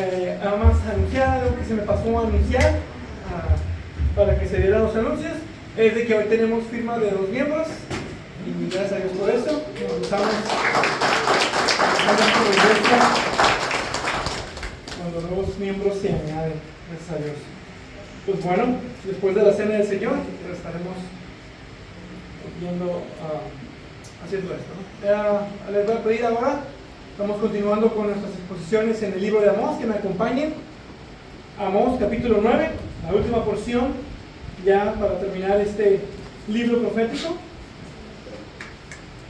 Además, anunciar algo que se me pasó a anunciar para que se dieran los anuncios es de que hoy tenemos firma de 2 miembros y gracias a Dios por eso. Nos usamos por la iglesia cuando nuevos miembros se añaden, gracias a Dios. Pues bueno, después de la cena del Señor estaremos viendo haciendo esto, ¿no? Les voy a pedir ahora, estamos continuando con nuestras exposiciones en el libro de Amós, que me acompañen. Amós capítulo 9, la última porción ya para terminar este libro profético.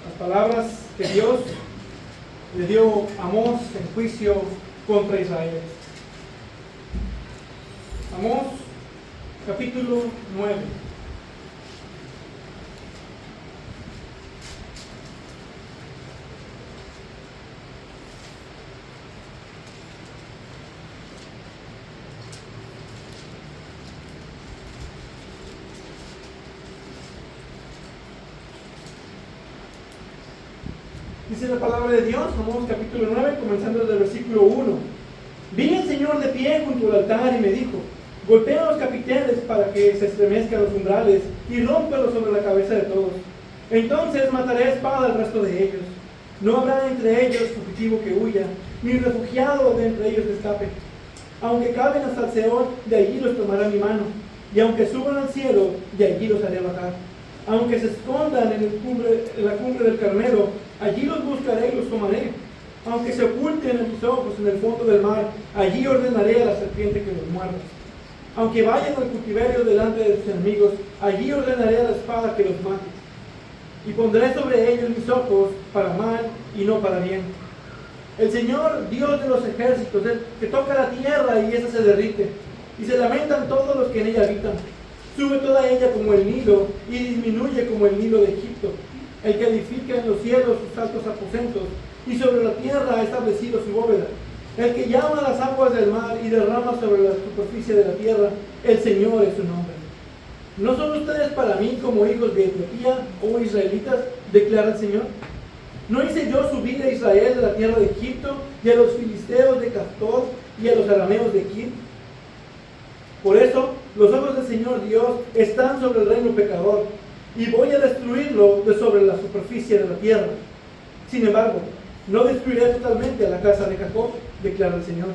Las palabras que Dios le dio a Amós en juicio contra Israel. Amós capítulo 9. Dice la palabra de Dios, Amós capítulo 9, comenzando desde el versículo 1. Vi al Señor de pie junto al altar y me dijo: golpea a los capiteles para que se estremezcan los umbrales y rómpelos sobre la cabeza de todos. Entonces mataré a espada al resto de ellos. No habrá entre ellos fugitivo que huya, ni refugiado de entre ellos que escape. Aunque caben hasta el Seol, de allí los tomará mi mano. Y aunque suban al cielo, de allí los haré bajar. Aunque se escondan en la cumbre del Carmelo, allí los buscaré y los tomaré. Aunque se oculten en mis ojos en el fondo del mar, allí ordenaré a la serpiente que los muerda. Aunque vayan al cautiverio delante de sus enemigos, allí ordenaré a la espada que los mate. Y pondré sobre ellos mis ojos para mal y no para bien. El Señor, Dios de los ejércitos, el que toca la tierra y esa se derrite, y se lamentan todos los que en ella habitan. Sube toda ella como el Nilo y disminuye como el Nilo de Egipto. El que edifica en los cielos sus altos aposentos y sobre la tierra ha establecido su bóveda. El que llama las aguas del mar y derrama sobre la superficie de la tierra, el Señor es su nombre. ¿No son ustedes para mí como hijos de Etiopía, oh israelitas? Declara el Señor. ¿No hice yo subir a Israel de la tierra de Egipto y a los filisteos de Caftor y a los arameos de Kir? Por eso los ojos del Señor Dios están sobre el reino pecador, y voy a destruirlo de sobre la superficie de la tierra. Sin embargo, no destruiré totalmente a la casa de Jacob, declara el Señor.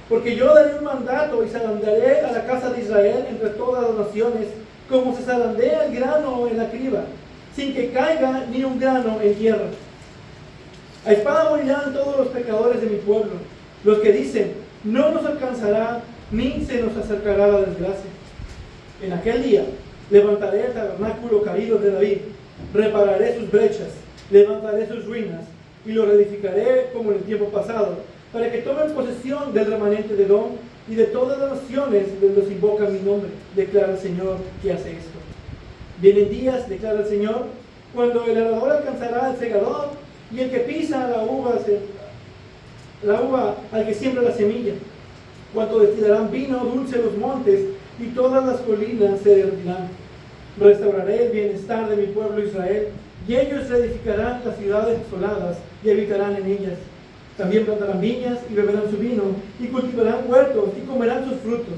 Porque yo daré un mandato y zarandearé a la casa de Israel entre todas las naciones, como se zarandea el grano en la criba, sin que caiga ni un grano en tierra. A espada morirán todos los pecadores de mi pueblo, los que dicen: no nos alcanzará ni se nos acercará la desgracia. En aquel día levantaré el tabernáculo caído de David, repararé sus brechas, levantaré sus ruinas y lo reedificaré como en el tiempo pasado, para que tomen posesión del remanente de Edom y de todas las naciones donde los invoca mi nombre, declara el Señor que hace esto. Vienen días, declara el Señor, cuando el arador alcanzará al segador y el que pisa la uva al que siembra la semilla. Cuando destilarán vino dulce los montes y todas las colinas se derretirán. Restauraré el bienestar de mi pueblo Israel, y ellos reedificarán las ciudades desoladas y habitarán en ellas. También plantarán viñas y beberán su vino, y cultivarán huertos y comerán sus frutos.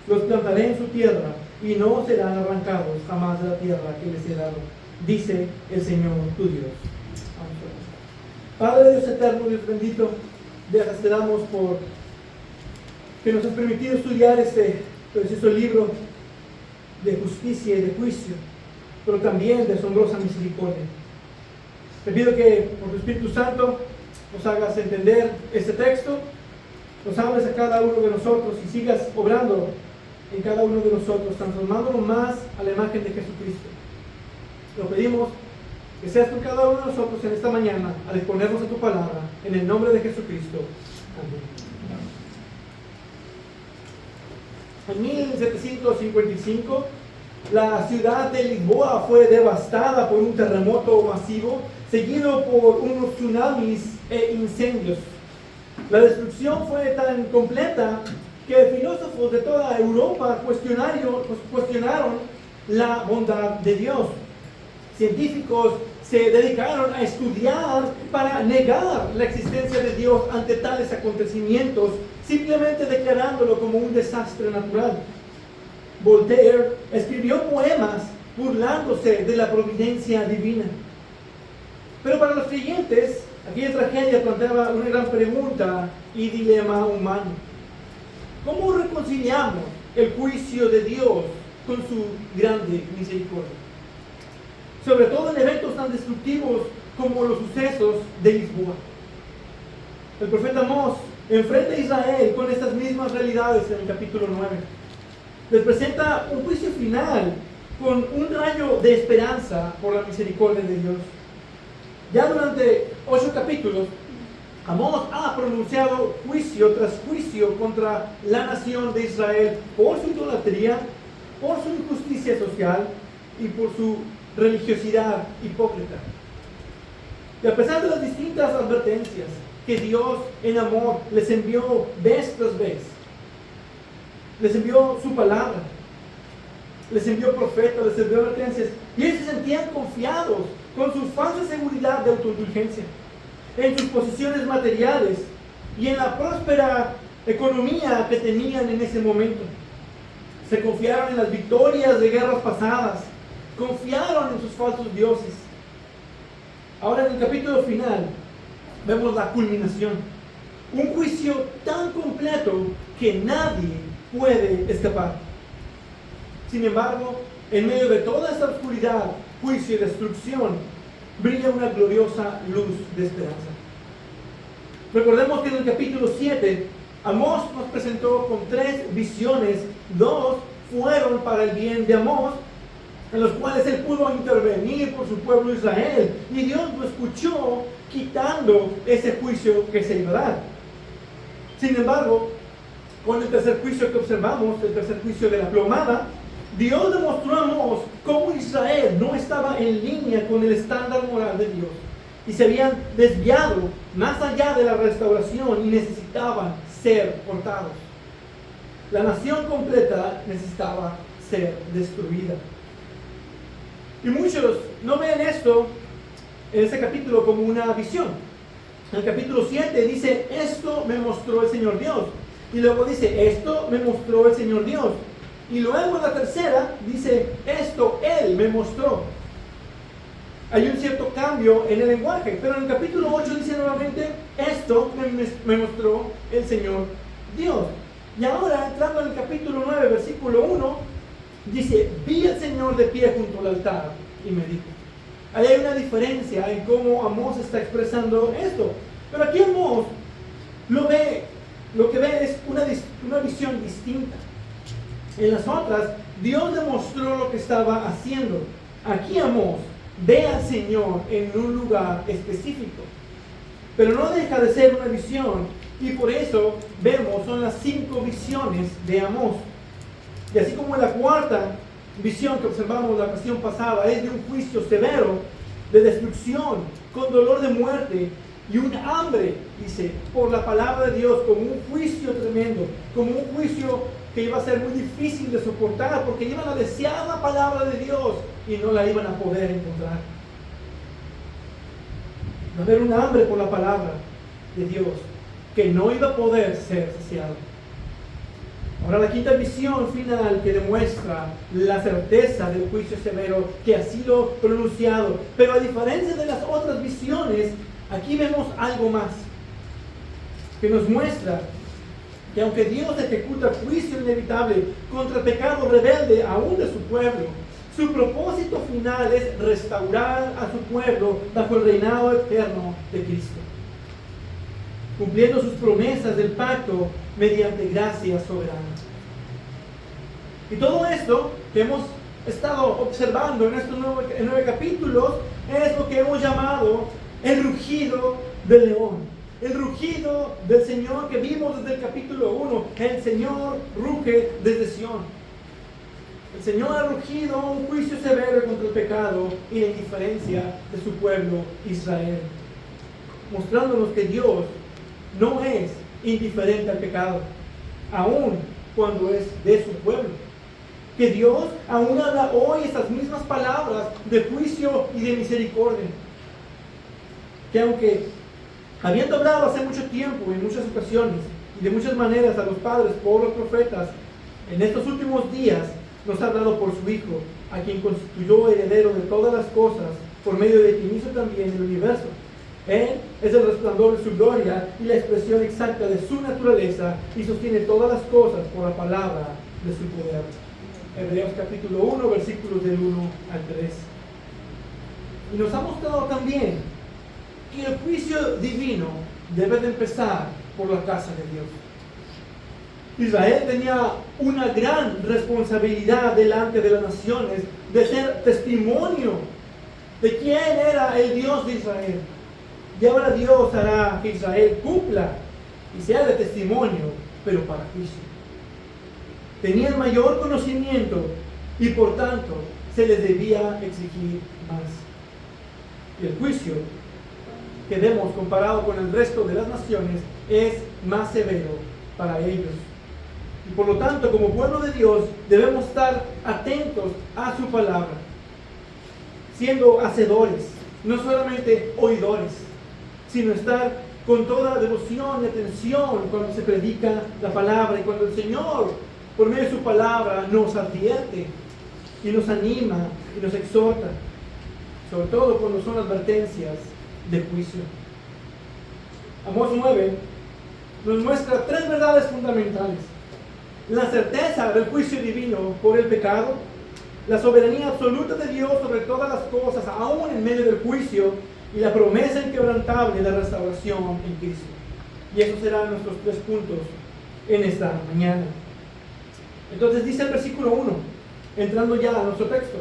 Los plantaré en su tierra y no serán arrancados jamás de la tierra que les he dado, dice el Señor tu Dios. Padre Dios eterno, Dios bendito, te damos por que nos has permitido estudiar este precioso libro de justicia y de juicio, pero también de asombrosa misericordia. Te pido que por tu Espíritu Santo nos hagas entender este texto, nos hables a cada uno de nosotros y sigas obrando en cada uno de nosotros, transformándonos más a la imagen de Jesucristo. Lo pedimos que seas con cada uno de nosotros en esta mañana al exponernos a tu palabra, en el nombre de Jesucristo. Amén. En 1755, la ciudad de Lisboa fue devastada por un terremoto masivo, seguido por unos tsunamis e incendios. La destrucción fue tan completa que filósofos de toda Europa cuestionaron la bondad de Dios. Científicos se dedicaron a estudiar para negar la existencia de Dios ante tales acontecimientos, simplemente declarándolo como un desastre natural. Voltaire escribió poemas burlándose de la providencia divina. Pero para los creyentes, aquella tragedia planteaba una gran pregunta y dilema humano. ¿Cómo reconciliamos el juicio de Dios con su grande misericordia? Sobre todo en eventos tan destructivos como los sucesos de Lisboa. El profeta Amós enfrenta a Israel con estas mismas realidades en el capítulo 9. Les presenta un juicio final con un rayo de esperanza por la misericordia de Dios. Ya durante 8 capítulos, Amós ha pronunciado juicio tras juicio contra la nación de Israel por su idolatría, por su injusticia social y por su religiosidad hipócrita. Y a pesar de las distintas advertencias que Dios en amor les envió vez tras vez, les envió su palabra, les envió profetas, les envió advertencias, y ellos se sentían confiados con su falsa seguridad de autoindulgencia, en sus posiciones materiales y en la próspera economía que tenían en ese momento. Se confiaron en las victorias de guerras pasadas, confiaron en sus falsos dioses. Ahora en el capítulo final vemos la culminación, un juicio tan completo que nadie puede escapar. Sin embargo, en medio de toda esta oscuridad, juicio y destrucción, brilla una gloriosa luz de esperanza. Recordemos que en el capítulo 7, Amós nos presentó con 3 visiones. 2 fueron para el bien de Amós, en los cuales él pudo intervenir por su pueblo Israel, y Dios lo escuchó quitando ese juicio que se iba a dar. Sin embargo, con el tercer juicio que observamos, el tercer juicio de la plomada, Dios demostró a Amós cómo Israel no estaba en línea con el estándar moral de Dios y se habían desviado más allá de la restauración y necesitaban ser cortados. La nación completa necesitaba ser destruida. Y muchos no ven esto en este capítulo como una visión. En el capítulo 7 dice, esto me mostró el Señor Dios. Y luego dice, esto me mostró el Señor Dios. Y luego en la tercera dice, esto Él me mostró. Hay un cierto cambio en el lenguaje, pero en el capítulo 8 dice nuevamente, esto me mostró el Señor Dios. Y ahora, entrando en el capítulo 9, versículo 1, dice, vi al Señor de pie junto al altar y me dijo. Ahí hay una diferencia en cómo Amós está expresando esto. Pero aquí Amós lo que ve es una visión distinta. En las otras, Dios demostró lo que estaba haciendo. Aquí Amós ve al Señor en un lugar específico. Pero no deja de ser una visión. Y por eso vemos, son las 5 visiones de Amós. Y así como la cuarta visión que observamos la ocasión pasada es de un juicio severo, de destrucción, con dolor de muerte y un hambre, dice, por la palabra de Dios, como un juicio tremendo, como un juicio que iba a ser muy difícil de soportar, porque iban a desear la palabra de Dios y no la iban a poder encontrar. Va a haber un hambre por la palabra de Dios que no iba a poder ser saciado. Ahora la quinta visión final que demuestra la certeza del juicio severo que ha sido pronunciado. Pero a diferencia de las otras visiones, aquí vemos algo más que nos muestra que aunque Dios ejecuta juicio inevitable contra el pecado rebelde aún de su pueblo, su propósito final es restaurar a su pueblo bajo el reinado eterno de Cristo, cumpliendo sus promesas del pacto mediante gracia soberana. Y todo esto que hemos estado observando en estos 9 capítulos es lo que hemos llamado el rugido del león. El rugido del Señor que vimos desde el capítulo 1. El Señor ruge desde Sión. El Señor ha rugido un juicio severo contra el pecado y la indiferencia de su pueblo Israel, mostrándonos que Dios no es indiferente al pecado, aun cuando es de su pueblo. que Dios aún habla hoy esas mismas palabras de juicio y de misericordia. Que aunque habiendo hablado hace mucho tiempo, en muchas ocasiones y de muchas maneras a los padres por los profetas, en estos últimos días nos ha hablado por su Hijo, a quien constituyó heredero de todas las cosas, por medio de quien hizo también el universo. Él es el resplandor de su gloria y la expresión exacta de su naturaleza, y sostiene todas las cosas por la palabra de su poder. Hebreos capítulo 1, versículos del 1 al 3. Y nos ha mostrado también que el juicio divino debe de empezar por la casa de Dios. Israel tenía una gran responsabilidad delante de las naciones de ser testimonio de quién era el Dios de Israel. Y ahora Dios hará que Israel cumpla y sea de testimonio, pero para juicio. Tenían mayor conocimiento y por tanto se les debía exigir más. Y el juicio que vemos comparado con el resto de las naciones es más severo para ellos. Y por lo tanto, como pueblo de Dios, debemos estar atentos a su palabra, siendo hacedores, no solamente oidores, sino estar con toda devoción y atención cuando se predica la palabra y cuando el Señor, por medio de su palabra, nos advierte y nos anima y nos exhorta, sobre todo cuando son advertencias de juicio. Amós 9 nos muestra tres verdades fundamentales: la certeza del juicio divino por el pecado, la soberanía absoluta de Dios sobre todas las cosas, aún en medio del juicio, y la promesa inquebrantable de restauración en Cristo. Y esos serán nuestros tres puntos en esta mañana. Entonces dice el versículo 1, entrando ya a nuestro texto: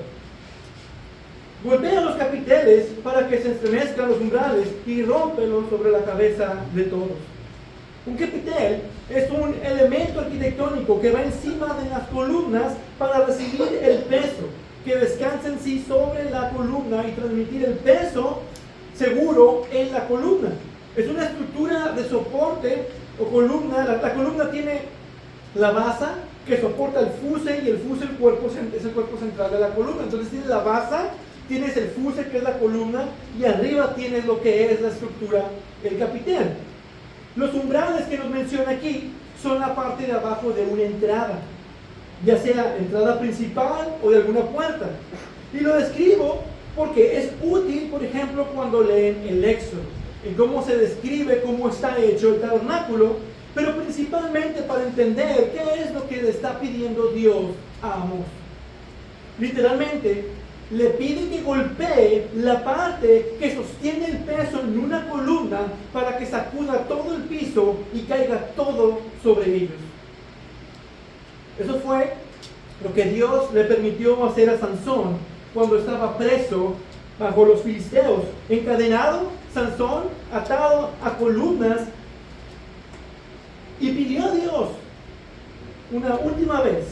golpea los capiteles para que se estremezcan los umbrales y rómpelos sobre la cabeza de todos. Un capitel es un elemento arquitectónico que va encima de las columnas para recibir el peso que descansa en sí sobre la columna y transmitir el peso seguro en la columna. Es una estructura de soporte o columna. La columna tiene la base que soporta el fuse, y el fuse es el cuerpo central de la columna. Entonces tienes la base, tienes el fuse, que es la columna, y arriba tienes lo que es la estructura, el capitel. Los umbrales que nos menciona aquí son la parte de abajo de una entrada, ya sea entrada principal o de alguna puerta. Y lo describo porque es útil, por ejemplo, cuando leen el Éxodo, en cómo se describe cómo está hecho el tabernáculo, pero principalmente para entender qué es lo que le está pidiendo Dios a Amós. Literalmente, le pide que golpee la parte que sostiene el peso en una columna para que sacuda todo el piso y caiga todo sobre ellos. Eso fue lo que Dios le permitió hacer a Sansón cuando estaba preso bajo los filisteos. Encadenado, Sansón atado a columnas, y pidió a Dios una última vez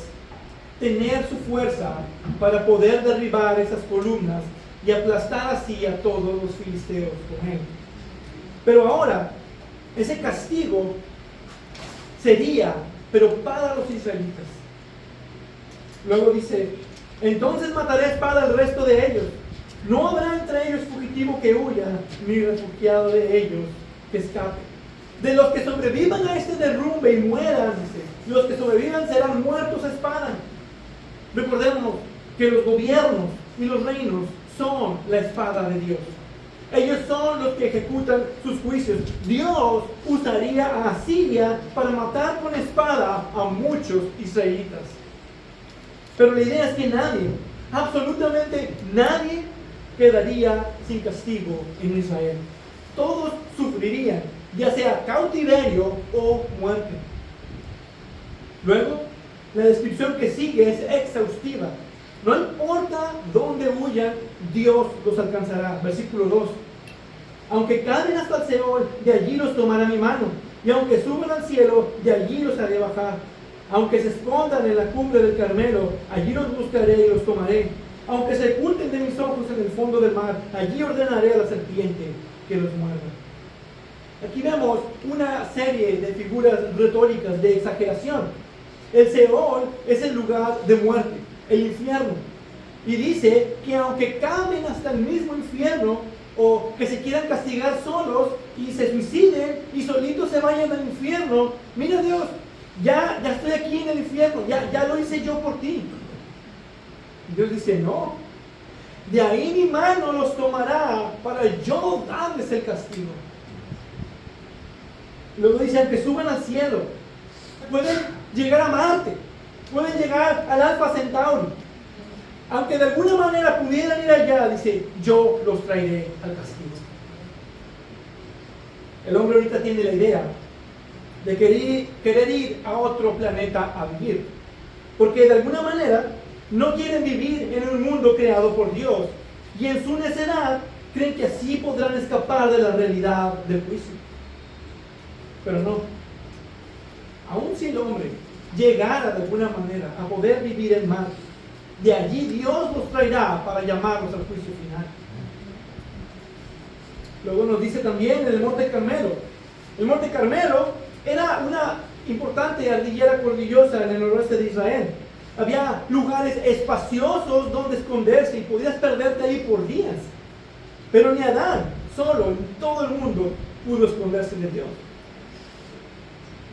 tener su fuerza para poder derribar esas columnas y aplastar así a todos los filisteos con él. Pero ahora, ese castigo sería, pero para los israelitas. Luego dice: entonces mataré a espada al resto de ellos. No habrá entre ellos fugitivo que huya, ni refugiado de ellos que escape. De los que sobrevivan a este derrumbe y mueran, dice, los que sobrevivan serán muertos a espada. Recordemos que los gobiernos y los reinos son la espada de Dios. Ellos son los que ejecutan sus juicios. Dios usaría a Asiria para matar con espada a muchos israelitas. Pero la idea es que nadie, absolutamente nadie, quedaría sin castigo en Israel. Todos sufrirían, ya sea cautiverio o muerte. Luego, la descripción que sigue es exhaustiva. No importa dónde huyan, Dios los alcanzará. Versículo 2. Aunque caigan hasta el Seol, de allí los tomará mi mano. Y aunque suban al cielo, de allí los haré bajar. Aunque se escondan en la cumbre del Carmelo, allí los buscaré y los tomaré. Aunque se oculten de mis ojos en el fondo del mar, allí ordenaré a la serpiente que los muerda. Aquí vemos una serie de figuras retóricas de exageración. El Seol es el lugar de muerte. el infierno. Y dice que aunque caben hasta el mismo infierno, o que se quieran castigar solos y se suiciden y solitos se vayan al infierno, mira Dios, ya estoy aquí en el infierno, ya lo hice yo por ti. Dios dice, no, de ahí mi mano los tomará para yo darles el castigo. Luego dice, aunque suban al cielo, pueden llegar a Marte, pueden llegar al Alfa Centauri, aunque de alguna manera pudieran ir allá, dice, yo los traeré al castigo. El hombre ahorita tiene la idea de querer ir a otro planeta a vivir, porque de alguna manera no quieren vivir en un mundo creado por Dios, y en su necedad creen que así podrán escapar de la realidad del juicio. Pero no. Aun si el hombre llegara de alguna manera a poder vivir en Marte, de allí Dios los traerá para llamarlos al juicio final. Luego nos dice también en el Monte Carmelo. El Monte Carmelo era una importante ardillera cordillosa en el noroeste de Israel. Había lugares espaciosos donde esconderse y podías perderte ahí por días. Pero ni Adán, solo en todo el mundo, pudo esconderse de Dios.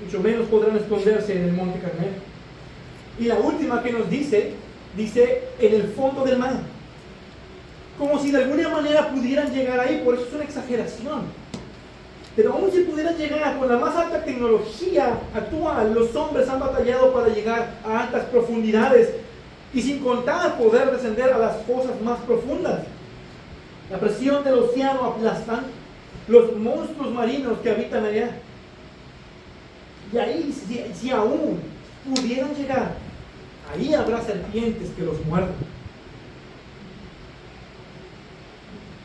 Mucho menos podrán esconderse en el Monte Carmelo. Y la última que nos dice en el fondo del mar. Como si de alguna manera pudieran llegar ahí, por eso es una exageración. Pero aún si pudieran llegar con la más alta tecnología actual, los hombres han batallado para llegar a altas profundidades y sin contar poder descender a las fosas más profundas. La presión del océano aplastante, los monstruos marinos que habitan allá. Y ahí, si aún pudieran llegar, ahí habrá serpientes que los muerdan.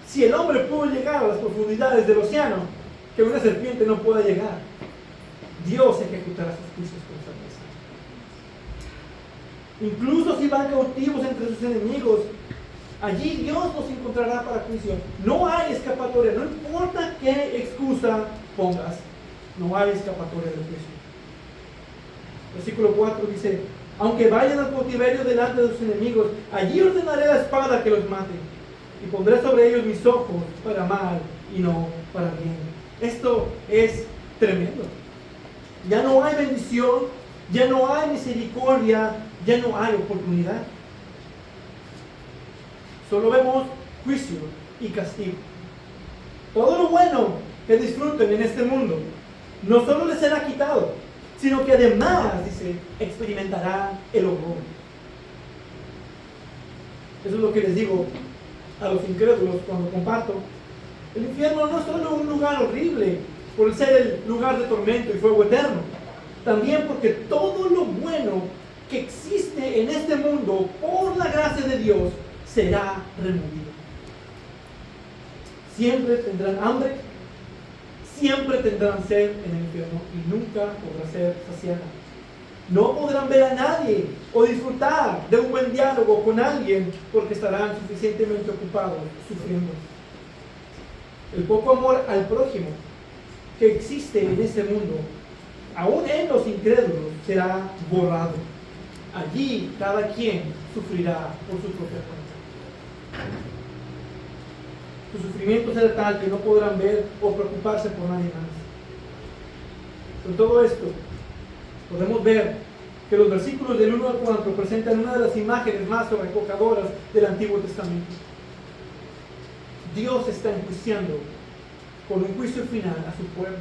Si el hombre pudo llegar a las profundidades del océano, que una serpiente no pueda llegar, Dios ejecutará sus juicios con certeza. Incluso si van cautivos entre sus enemigos, allí Dios los encontrará para juicio. No hay escapatoria, no importa qué excusa pongas, no hay escapatoria del juicio. Versículo 4 dice, aunque vayan al cautiverio delante de sus enemigos, allí ordenaré la espada que los mate, y pondré sobre ellos mis ojos para mal y no para bien. Esto es tremendo. Ya no hay bendición, ya no hay misericordia, ya no hay oportunidad. Solo vemos juicio y castigo. Todo lo bueno que disfruten en este mundo no solo les será quitado, sino que además, dice, experimentarán el horror. Eso es lo que les digo a los incrédulos cuando comparto. El infierno no es solo un lugar horrible por ser el lugar de tormento y fuego eterno, también porque todo lo bueno que existe en este mundo por la gracia de Dios será removido. Siempre tendrán hambre, siempre tendrán sed en el infierno y nunca podrá ser saciada. No podrán ver a nadie o disfrutar de un buen diálogo con alguien porque estarán suficientemente ocupados sufriendo. El poco amor al prójimo que existe en este mundo, aún en los incrédulos, será borrado. Allí cada quien sufrirá por su propia cuenta. Su sufrimiento será tal que no podrán ver o preocuparse por nadie más. Con todo esto, podemos ver que los versículos del 1 al 4 presentan una de las imágenes más sobrecogedoras del Antiguo Testamento. Dios está enjuiciando con un juicio final a su pueblo.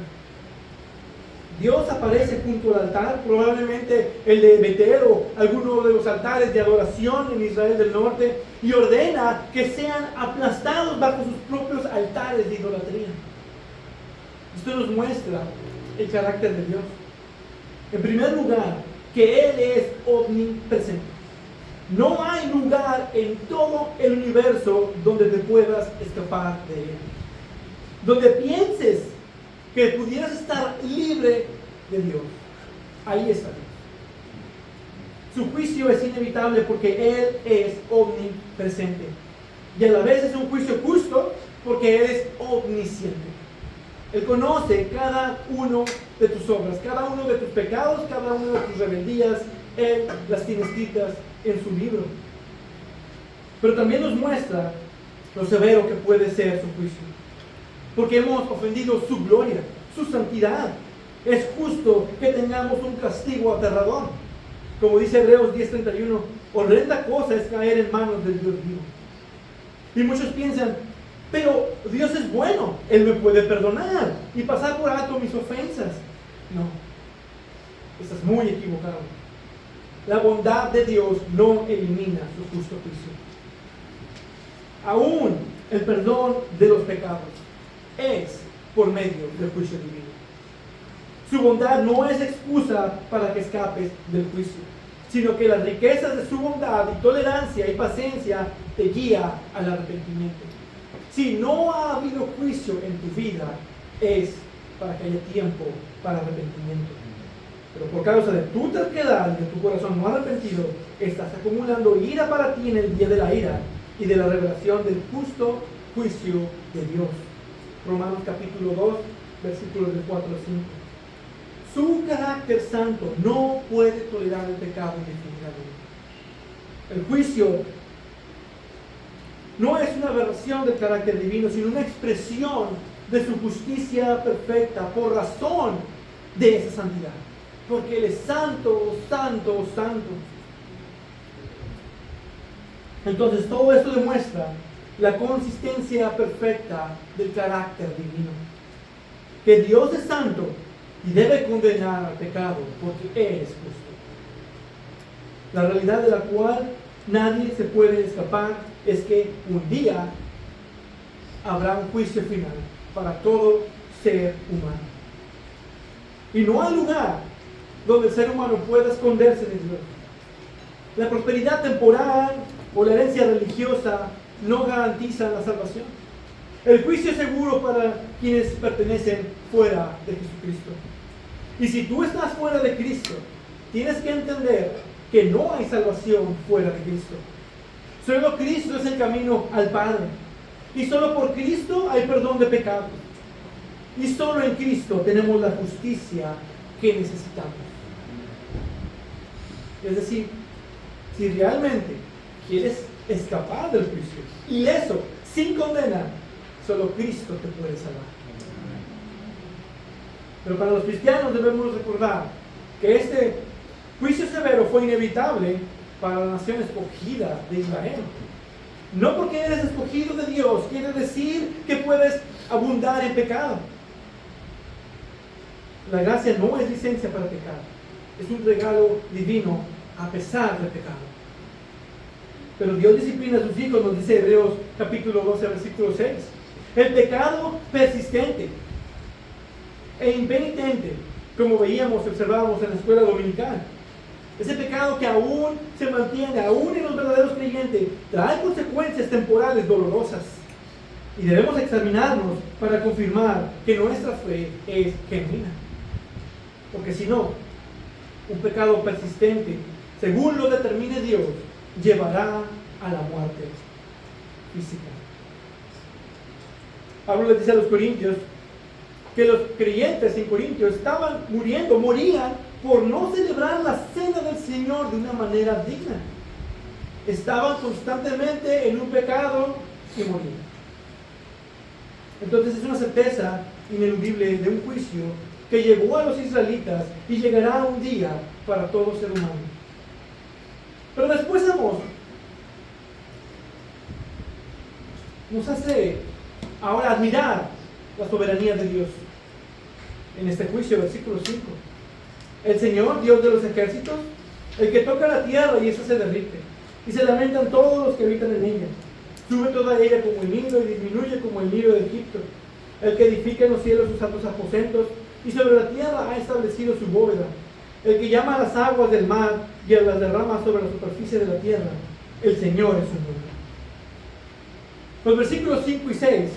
Dios aparece junto al altar, probablemente el de Betel o alguno de los altares de adoración en Israel del norte, y ordena que sean aplastados bajo sus propios altares de idolatría. Esto nos muestra el carácter de Dios. En primer lugar, que Él es omnipresente. No hay lugar en todo el universo donde te puedas escapar de Él. Donde pienses que pudieras estar libre de Dios, ahí está Dios. Su juicio es inevitable porque Él es omnipresente. Y a la vez es un juicio justo porque Él es omnisciente. Él conoce cada uno de tus obras, cada uno de tus pecados, cada una de tus rebeldías. Él las tiene escritas en su libro. Pero también nos muestra lo severo que puede ser su juicio, porque hemos ofendido su gloria, su santidad. Es justo que tengamos un castigo aterrador. Como dice Hebreos 10:31, horrenda cosa es caer en manos del Dios vivo. Y muchos piensan, pero Dios es bueno, Él me puede perdonar y pasar por alto mis ofensas. No, estás muy equivocado. La bondad de Dios no elimina su justo juicio. Aún el perdón de los pecados es por medio del juicio divino. Su bondad no es excusa para que escapes del juicio, sino que las riquezas de su bondad y tolerancia y paciencia te guía al arrepentimiento. Si no ha habido juicio en tu vida, es para que haya tiempo para arrepentimiento. Pero por causa de tu terquedad y de tu corazón no arrepentido, estás acumulando ira para ti en el día de la ira y de la revelación del justo juicio de Dios. Romanos capítulo 2, versículos de 4 a 5. Su carácter santo no puede tolerar el pecado indefinidamente. El juicio no es una aberración del carácter divino, sino una expresión de su justicia perfecta por razón de esa santidad. Porque Él es santo, santo, santo. Entonces todo esto demuestra la consistencia perfecta del carácter divino. Que Dios es santo y debe condenar al pecado porque Él es justo. La realidad de la cual nadie se puede escapar es que un día habrá un juicio final para todo ser humano. Y no hay lugar donde el ser humano pueda esconderse de Dios. La prosperidad temporal o la herencia religiosa no garantizan la salvación. El juicio es seguro para quienes pertenecen fuera de Jesucristo. Y si tú estás fuera de Cristo, tienes que entender que no hay salvación fuera de Cristo. Solo Cristo es el camino al Padre. Y solo por Cristo hay perdón de pecados. Y solo en Cristo tenemos la justicia que necesitamos. Es decir, si realmente quieres escapar del juicio, ileso, sin condena, solo Cristo te puede salvar. Pero para los cristianos debemos recordar que este juicio severo fue inevitable para la nación escogida de Israel. No porque eres escogido de Dios quiere decir que puedes abundar en pecado. La gracia no es licencia para pecar, es un regalo divino a pesar del pecado. Pero Dios disciplina a sus hijos, nos dice Hebreos capítulo 12, versículo 6. El pecado persistente e impenitente, como veíamos, observábamos en la escuela dominical. Ese pecado que aún se mantiene, aún en los verdaderos creyentes, trae consecuencias temporales dolorosas. Y debemos examinarnos para confirmar que nuestra fe es genuina. Porque si no, un pecado persistente, según lo determine Dios, llevará a la muerte física. Pablo les dice a los corintios que los creyentes en Corintios estaban morían por no celebrar la cena del Señor de una manera digna. Estaban constantemente en un pecado y morían. Entonces es una certeza ineludible de un juicio que llegó a los israelitas y llegará un día para todo ser humano. Pero después, amor, nos hace ahora admirar la soberanía de Dios. En este juicio, versículo 5. El Señor, Dios de los ejércitos, el que toca la tierra y esa se derrite, y se lamentan todos los que habitan en ella. Sube toda ella como el Nilo y disminuye como el Nilo de Egipto. El que edifica en los cielos sus altos aposentos, y sobre la tierra ha establecido su bóveda. El que llama a las aguas del mar y a las derrama sobre la superficie de la tierra. El Señor es su nombre. Los versículos 5 y 6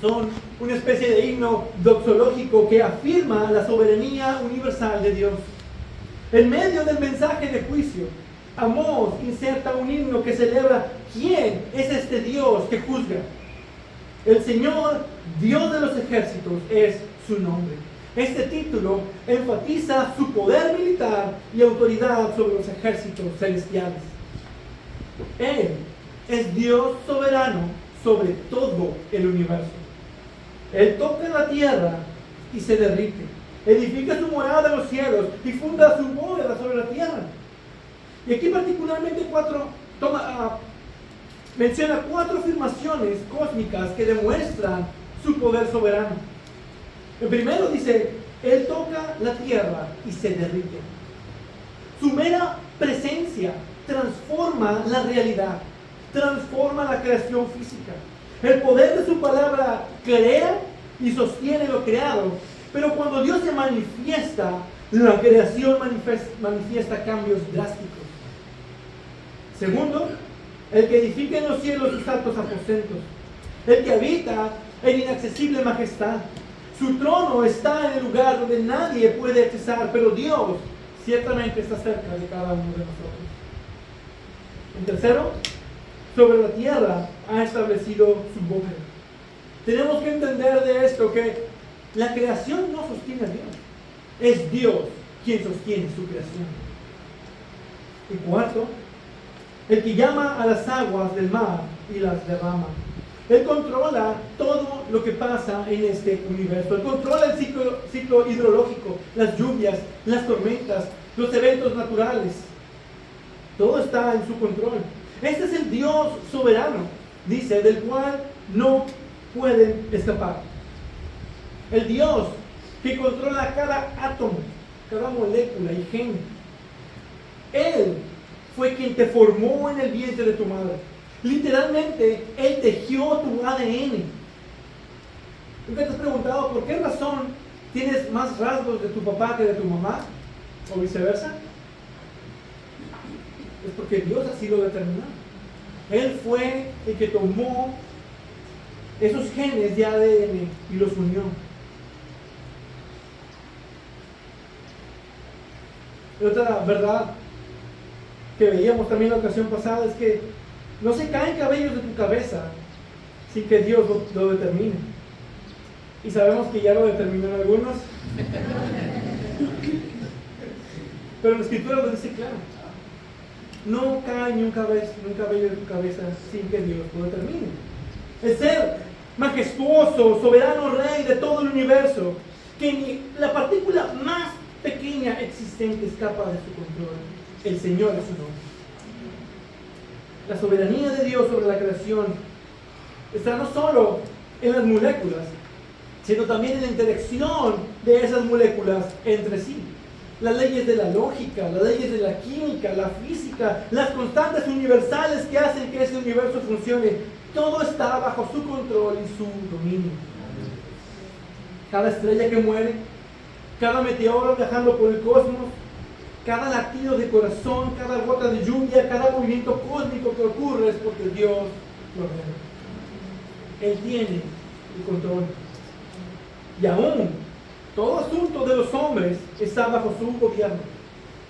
son una especie de himno doxológico que afirma la soberanía universal de Dios. En medio del mensaje de juicio, Amós inserta un himno que celebra quién es este Dios que juzga. El Señor, Dios de los ejércitos, es su nombre. Este título enfatiza su poder militar y autoridad sobre los ejércitos celestiales. Él es Dios soberano sobre todo el universo. Él toca la tierra y se derrite. Edifica su morada en los cielos y funda su bóveda sobre la tierra. Y aquí particularmente menciona 4 afirmaciones cósmicas que demuestran su poder soberano. El primero dice, Él toca la tierra y se derrite. Su mera presencia transforma la realidad, transforma la creación física. El poder de su palabra crea y sostiene lo creado, pero cuando Dios se manifiesta, la creación manifiesta cambios drásticos. Segundo, el que edifica en los cielos sus altos aposentos, el que habita en inaccesible majestad. Su trono está en el lugar donde nadie puede accesar, pero Dios ciertamente está cerca de cada uno de nosotros. En tercero, sobre la tierra ha establecido su bóveda. Tenemos que entender de esto que la creación no sostiene a Dios. Es Dios quien sostiene su creación. Y cuarto, el que llama a las aguas del mar y las derrama. Él controla todo lo que pasa en este universo. Él controla el ciclo hidrológico, las lluvias, las tormentas, los eventos naturales. Todo está en su control. Este es el Dios soberano, dice, del cual no pueden escapar. El Dios que controla cada átomo, cada molécula y gen. Él fue quien te formó en el vientre de tu madre. Literalmente, Él tejió tu ADN. ¿Nunca te has preguntado por qué razón tienes más rasgos de tu papá que de tu mamá? ¿O viceversa? Es porque Dios así lo determinó. Él fue el que tomó esos genes de ADN y los unió. Y otra verdad que veíamos también la ocasión pasada es que no se caen cabellos de tu cabeza sin que Dios lo determine. Y sabemos que ya lo determinaron algunos. Pero la Escritura lo dice claro. No cae ni un cabello de tu cabeza sin que Dios lo determine. El ser majestuoso, soberano rey de todo el universo, que ni la partícula más pequeña existente escapa de su control. El Señor es su nombre. La soberanía de Dios sobre la creación está no solo en las moléculas, sino también en la interacción de esas moléculas entre sí. Las leyes de la lógica, las leyes de la química, la física, las constantes universales que hacen que ese universo funcione, todo está bajo su control y su dominio. Cada estrella que muere, cada meteoro viajando por el cosmos, cada latido de corazón, cada gota de lluvia, cada movimiento cósmico que ocurre es porque Dios lo ordena. Él tiene el control. Y aún, todo asunto de los hombres está bajo su gobierno.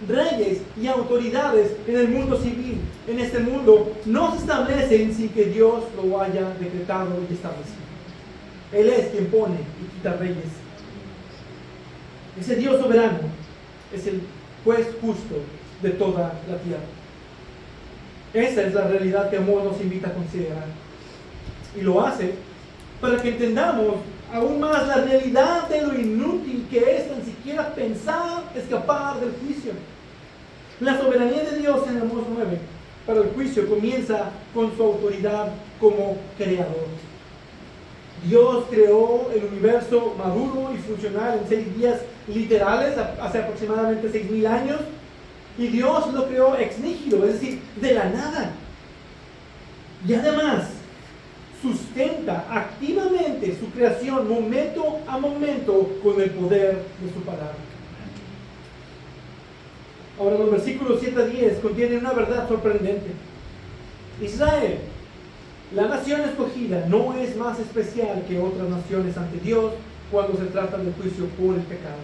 Reyes y autoridades en el mundo civil, en este mundo, no se establecen sin que Dios lo haya decretado y establecido. Él es quien pone y quita reyes. Ese Dios soberano es el juez justo de toda la tierra. Esa es la realidad que Amós nos invita a considerar. Y lo hace para que entendamos aún más la realidad de lo inútil que es tan siquiera pensar escapar del juicio. La soberanía de Dios en Amós 9 para el juicio comienza con su autoridad como creador. Dios creó el universo maduro y funcional en 6 días literales, hace aproximadamente 6,000 años, y Dios lo creó ex nihilo, es decir, de la nada. Y además, sustenta activamente su creación momento a momento con el poder de su palabra. Ahora, los versículos 7 a 10 contienen una verdad sorprendente. Israel, la nación escogida, no es más especial que otras naciones ante Dios cuando se trata del juicio por el pecado.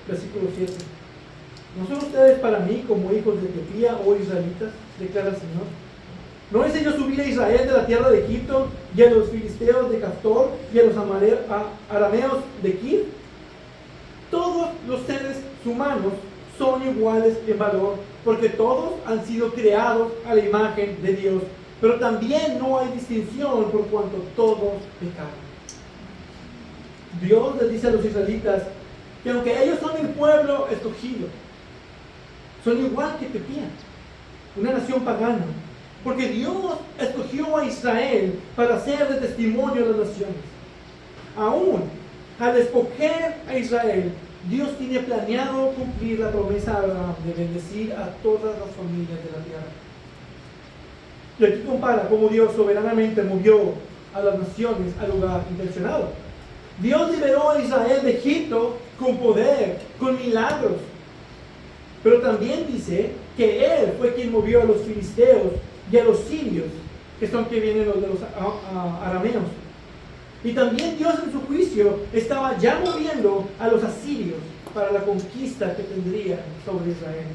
Versículo 7. ¿No son ustedes para mí como hijos de Etiopía o israelitas? Declara el Señor. ¿No hice yo subir a Israel de la tierra de Egipto y a los filisteos de Caftor y a los arameos de Kir? Todos los seres humanos son iguales en valor, porque todos han sido creados a la imagen de Dios. Pero también no hay distinción por cuanto todos pecaron. Dios les dice a los israelitas que aunque ellos son el pueblo escogido, son igual que Etiopía, una nación pagana, porque Dios escogió a Israel para ser de testimonio a las naciones. Aún al escoger a Israel, Dios tiene planeado cumplir la promesa a Abraham de bendecir a todas las familias de la tierra. Y aquí compara cómo Dios soberanamente movió a las naciones al lugar intencionado. Dios liberó a Israel de Egipto con poder, con milagros. Pero también dice que Él fue quien movió a los filisteos y a los sirios, que son que vienen los de los arameos. Y también Dios en su juicio estaba ya moviendo a los asirios para la conquista que tendrían sobre Israel.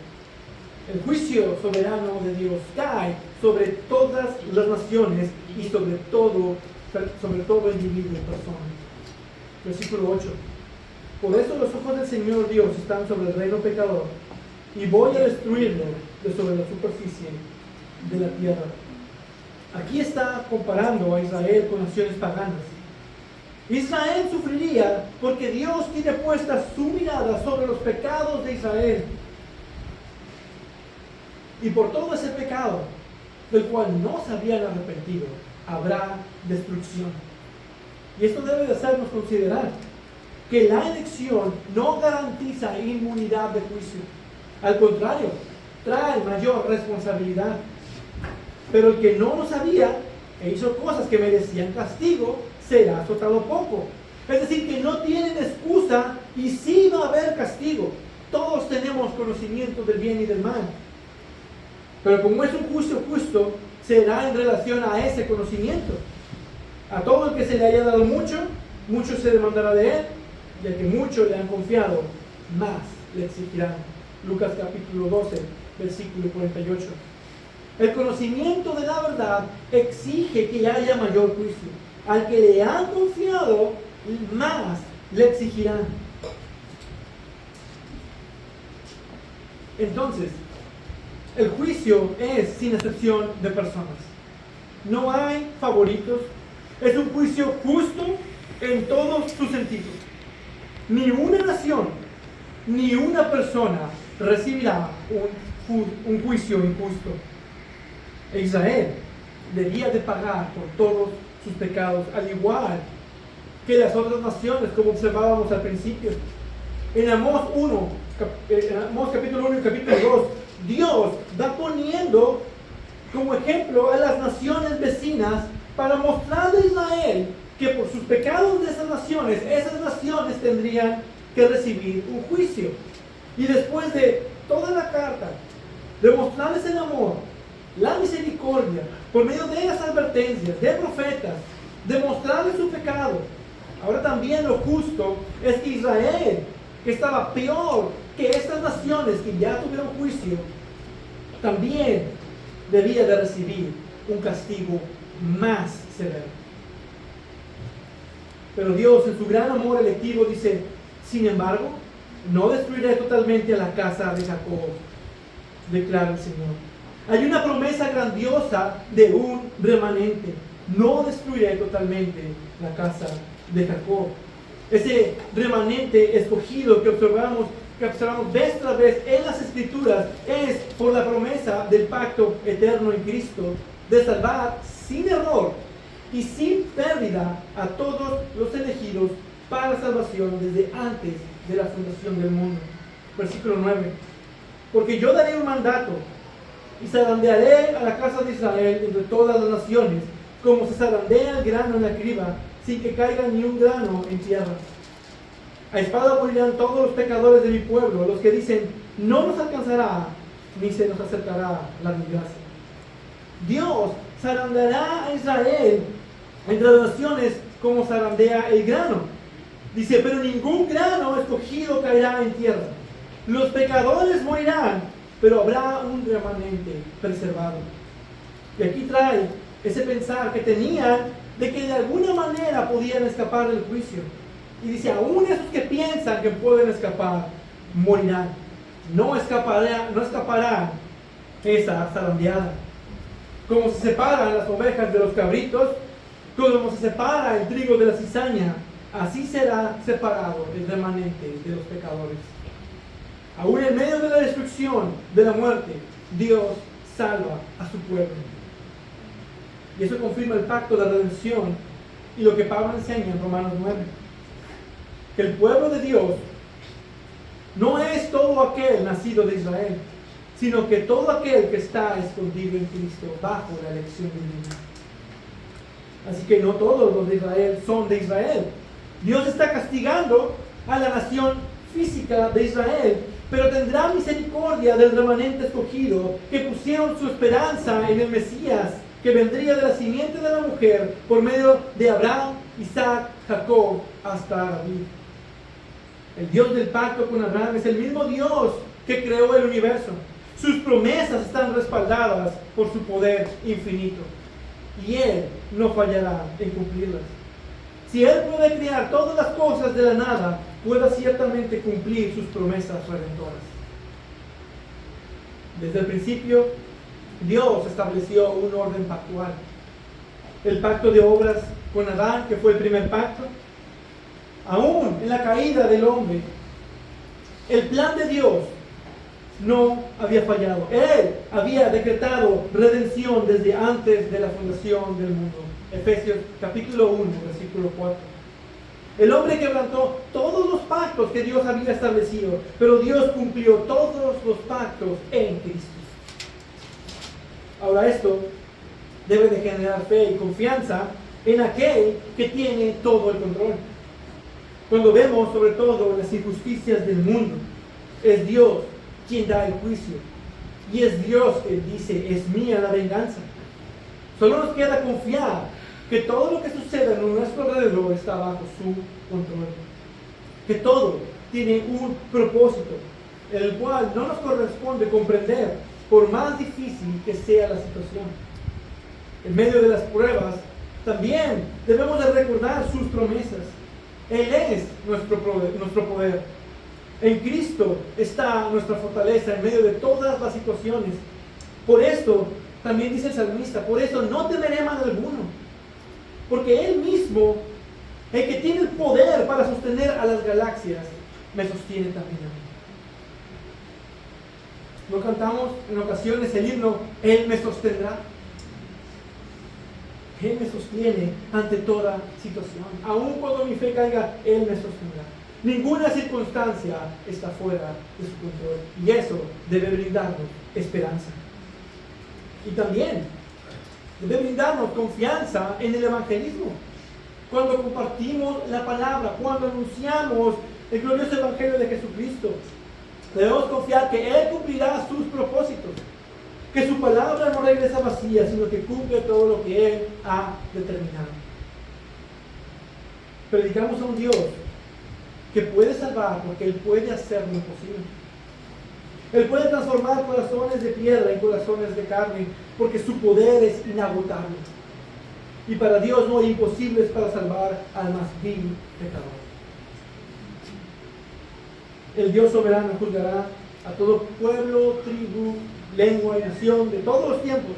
El juicio soberano de Dios cae sobre todas las naciones y sobre todo individuo y persona. Versículo 8. Por eso los ojos del Señor Dios están sobre el reino pecador, y voy a destruirlo de sobre la superficie de la tierra. Aquí está comparando a Israel con naciones paganas. Israel sufriría porque Dios tiene puesta su mirada sobre los pecados de Israel. Y por todo ese pecado, del cual no se habían arrepentido, habrá destrucción. Y esto debe de hacernos considerar que la elección no garantiza inmunidad de juicio. Al contrario, trae mayor responsabilidad. Pero el que no lo sabía e hizo cosas que merecían castigo, será azotado poco. Es decir, que no tienen excusa y sí va a haber castigo. Todos tenemos conocimiento del bien y del mal. Pero como es un juicio justo, será en relación a ese conocimiento. A todo el que se le haya dado mucho, mucho se demandará de él, y al que mucho le han confiado, más le exigirán. Lucas capítulo 12, versículo 48. El conocimiento de la verdad exige que haya mayor juicio. Al que le han confiado, más le exigirán. Entonces, el juicio es sin excepción de personas. No hay favoritos. Es un juicio justo en todos sus sentidos. Ni una nación, ni una persona recibirá un juicio injusto. Israel debía de pagar por todos sus pecados, al igual que las otras naciones, como observábamos al principio. En Amós capítulo 1 y capítulo 2, Dios va poniendo como ejemplo a las naciones vecinas para mostrarle a Israel que por sus pecados de esas naciones tendrían que recibir un juicio. Y después de toda la carta, de mostrarles el amor, la misericordia, por medio de las advertencias, de profetas, de mostrarles su pecado. Ahora también lo justo es que Israel, que estaba peor que estas naciones que ya tuvieron juicio, también debía de recibir un castigo más severo. Pero Dios, en su gran amor electivo, dice: sin embargo, no destruiré totalmente a la casa de Jacob, declara el Señor. Hay una promesa grandiosa de un remanente. No destruiré totalmente la casa de Jacob. Ese remanente escogido que observamos vez tras vez en las Escrituras es por la promesa del pacto eterno en Cristo de salvar sin error y sin pérdida a todos los elegidos para la salvación desde antes de la fundación del mundo. Versículo 9. Porque yo daré un mandato y zarandearé a la casa de Israel entre todas las naciones, como se zarandea el grano en la criba, sin que caiga ni un grano en tierra. A espada morirán todos los pecadores de mi pueblo, los que dicen: no nos alcanzará, ni se nos acercará la desgracia. Dios zarandeará a Israel entre las naciones como zarandea el grano. Dice: pero ningún grano escogido caerá en tierra. Los pecadores morirán, pero habrá un remanente preservado. Y aquí trae ese pensar que tenían de que de alguna manera podían escapar del juicio. Y dice, aún esos que piensan que pueden escapar, morirán. No escaparán esa zarandeada. Como se separan las ovejas de los cabritos, como se separa el trigo de la cizaña, así será separado el remanente de los pecadores. Aún en medio de la destrucción, de la muerte, Dios salva a su pueblo. Y eso confirma el pacto de redención y lo que Pablo enseña en Romanos 9. Que el pueblo de Dios no es todo aquel nacido de Israel, sino que todo aquel que está escondido en Cristo bajo la elección divina. Así que no todos los de Israel son de Israel. Dios está castigando a la nación física de Israel, pero tendrá misericordia del remanente escogido que pusieron su esperanza en el Mesías, que vendría de la simiente de la mujer por medio de Abraham, Isaac, Jacob, hasta David. El Dios del pacto con Abraham es el mismo Dios que creó el universo. Sus promesas están respaldadas por su poder infinito, y Él no fallará en cumplirlas. Si Él puede crear todas las cosas de la nada, puede ciertamente cumplir sus promesas redentoras. Desde el principio, Dios estableció un orden pactual. El pacto de obras con Adán, que fue el primer pacto. Aún en la caída del hombre, el plan de Dios no había fallado. Él había decretado redención desde antes de la fundación del mundo. Efesios capítulo 1, versículo 4. El hombre quebrantó todos los pactos que Dios había establecido, pero Dios cumplió todos los pactos en Cristo. Ahora esto debe de generar fe y confianza en aquel que tiene todo el control. Cuando vemos sobre todo las injusticias del mundo, es Dios quien da el juicio. Y es Dios que dice, es mía la venganza. Solo nos queda confiar que todo lo que sucede a nuestro alrededor está bajo su control. Que todo tiene un propósito, el cual no nos corresponde comprender, por más difícil que sea la situación. En medio de las pruebas, también debemos de recordar sus promesas. Él es nuestro poder. En Cristo está nuestra fortaleza en medio de todas las situaciones. Por esto, también dice el salmista, por eso no temeré mal alguno. Porque Él mismo, el que tiene el poder para sostener a las galaxias, me sostiene también a mí. ¿No cantamos en ocasiones el himno, Él me sostendrá? Él me sostiene ante toda situación. Aun cuando mi fe caiga, Él me sostendrá. Ninguna circunstancia está fuera de su control. Y eso debe brindarnos esperanza. Y también debe brindarnos confianza en el evangelismo. Cuando compartimos la palabra, cuando anunciamos el glorioso evangelio de Jesucristo, debemos confiar que Él cumplirá sus propósitos. Que su palabra no regresa vacía, sino que cumple todo lo que Él ha determinado. Predicamos a un Dios que puede salvar porque Él puede hacer lo imposible. Él puede transformar corazones de piedra en corazones de carne porque su poder es inagotable. Y para Dios no hay imposibles para salvar al más vil pecador. El Dios soberano juzgará a todo pueblo, tribu, lengua y nación de todos los tiempos.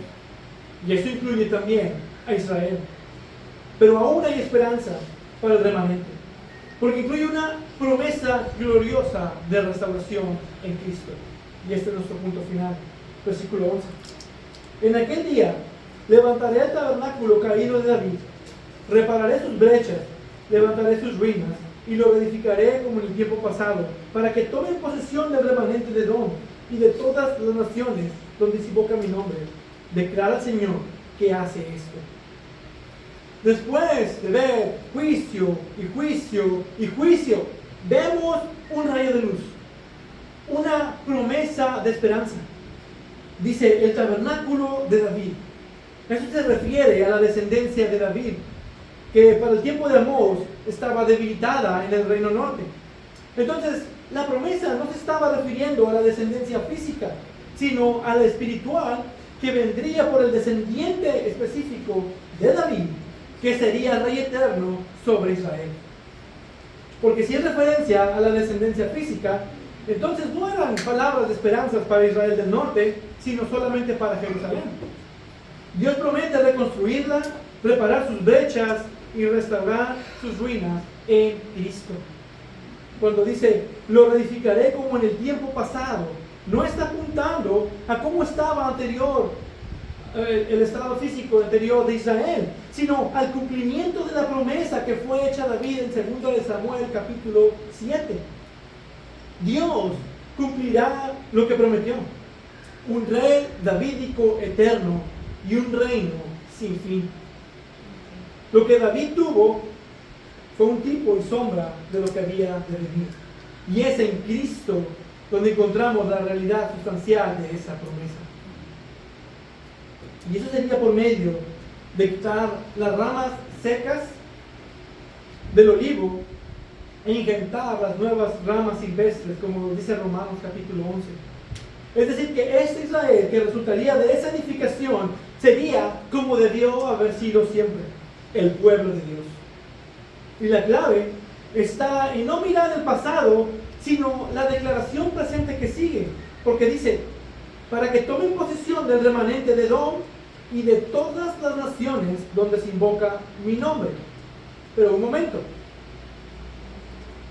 Y eso incluye también a Israel. Pero aún hay esperanza para el remanente, porque incluye una promesa gloriosa de restauración en Cristo. Y este es nuestro punto final, versículo 11. En aquel día levantaré el tabernáculo caído de David, repararé sus brechas, levantaré sus ruinas y lo edificaré como en el tiempo pasado, para que tomen posesión del remanente de Edom y de todas las naciones donde se invoca mi nombre. Declara el Señor que hace esto. Después de ver juicio y juicio y juicio, vemos un rayo de luz, una promesa de esperanza. Dice el tabernáculo de David. Eso se refiere a la descendencia de David, que para el tiempo de Amós estaba debilitada en el reino norte. Entonces, la promesa no se estaba refiriendo a la descendencia física, sino a la espiritual, que vendría por el descendiente específico de David, que sería rey eterno sobre Israel. Porque si es referencia a la descendencia física, entonces no eran palabras de esperanzas para Israel del norte, sino solamente para Jerusalén. Dios promete reconstruirla, reparar sus brechas y restaurar sus ruinas en Cristo. Cuando dice, lo reedificaré como en el tiempo pasado, no está apuntando a cómo estaba anterior, el estado físico anterior de Israel, sino al cumplimiento de la promesa que fue hecha a David en 2 de Samuel capítulo 7. Dios cumplirá lo que prometió: un rey davídico eterno y un reino sin fin. Lo que David tuvo fue un tipo y sombra de lo que había de venir, y es en Cristo donde encontramos la realidad sustancial de esa promesa. Y eso sería por medio de quitar las ramas secas del olivo e injertar las nuevas ramas silvestres, como dice Romanos capítulo 11. Es decir, que este Israel que resultaría de esa edificación sería como debió haber sido siempre, el pueblo de Dios. Y la clave está en no mirar el pasado, sino la declaración presente que sigue, porque dice, para que tomen posesión del remanente de Edom y de todas las naciones donde se invoca mi nombre. Pero un momento,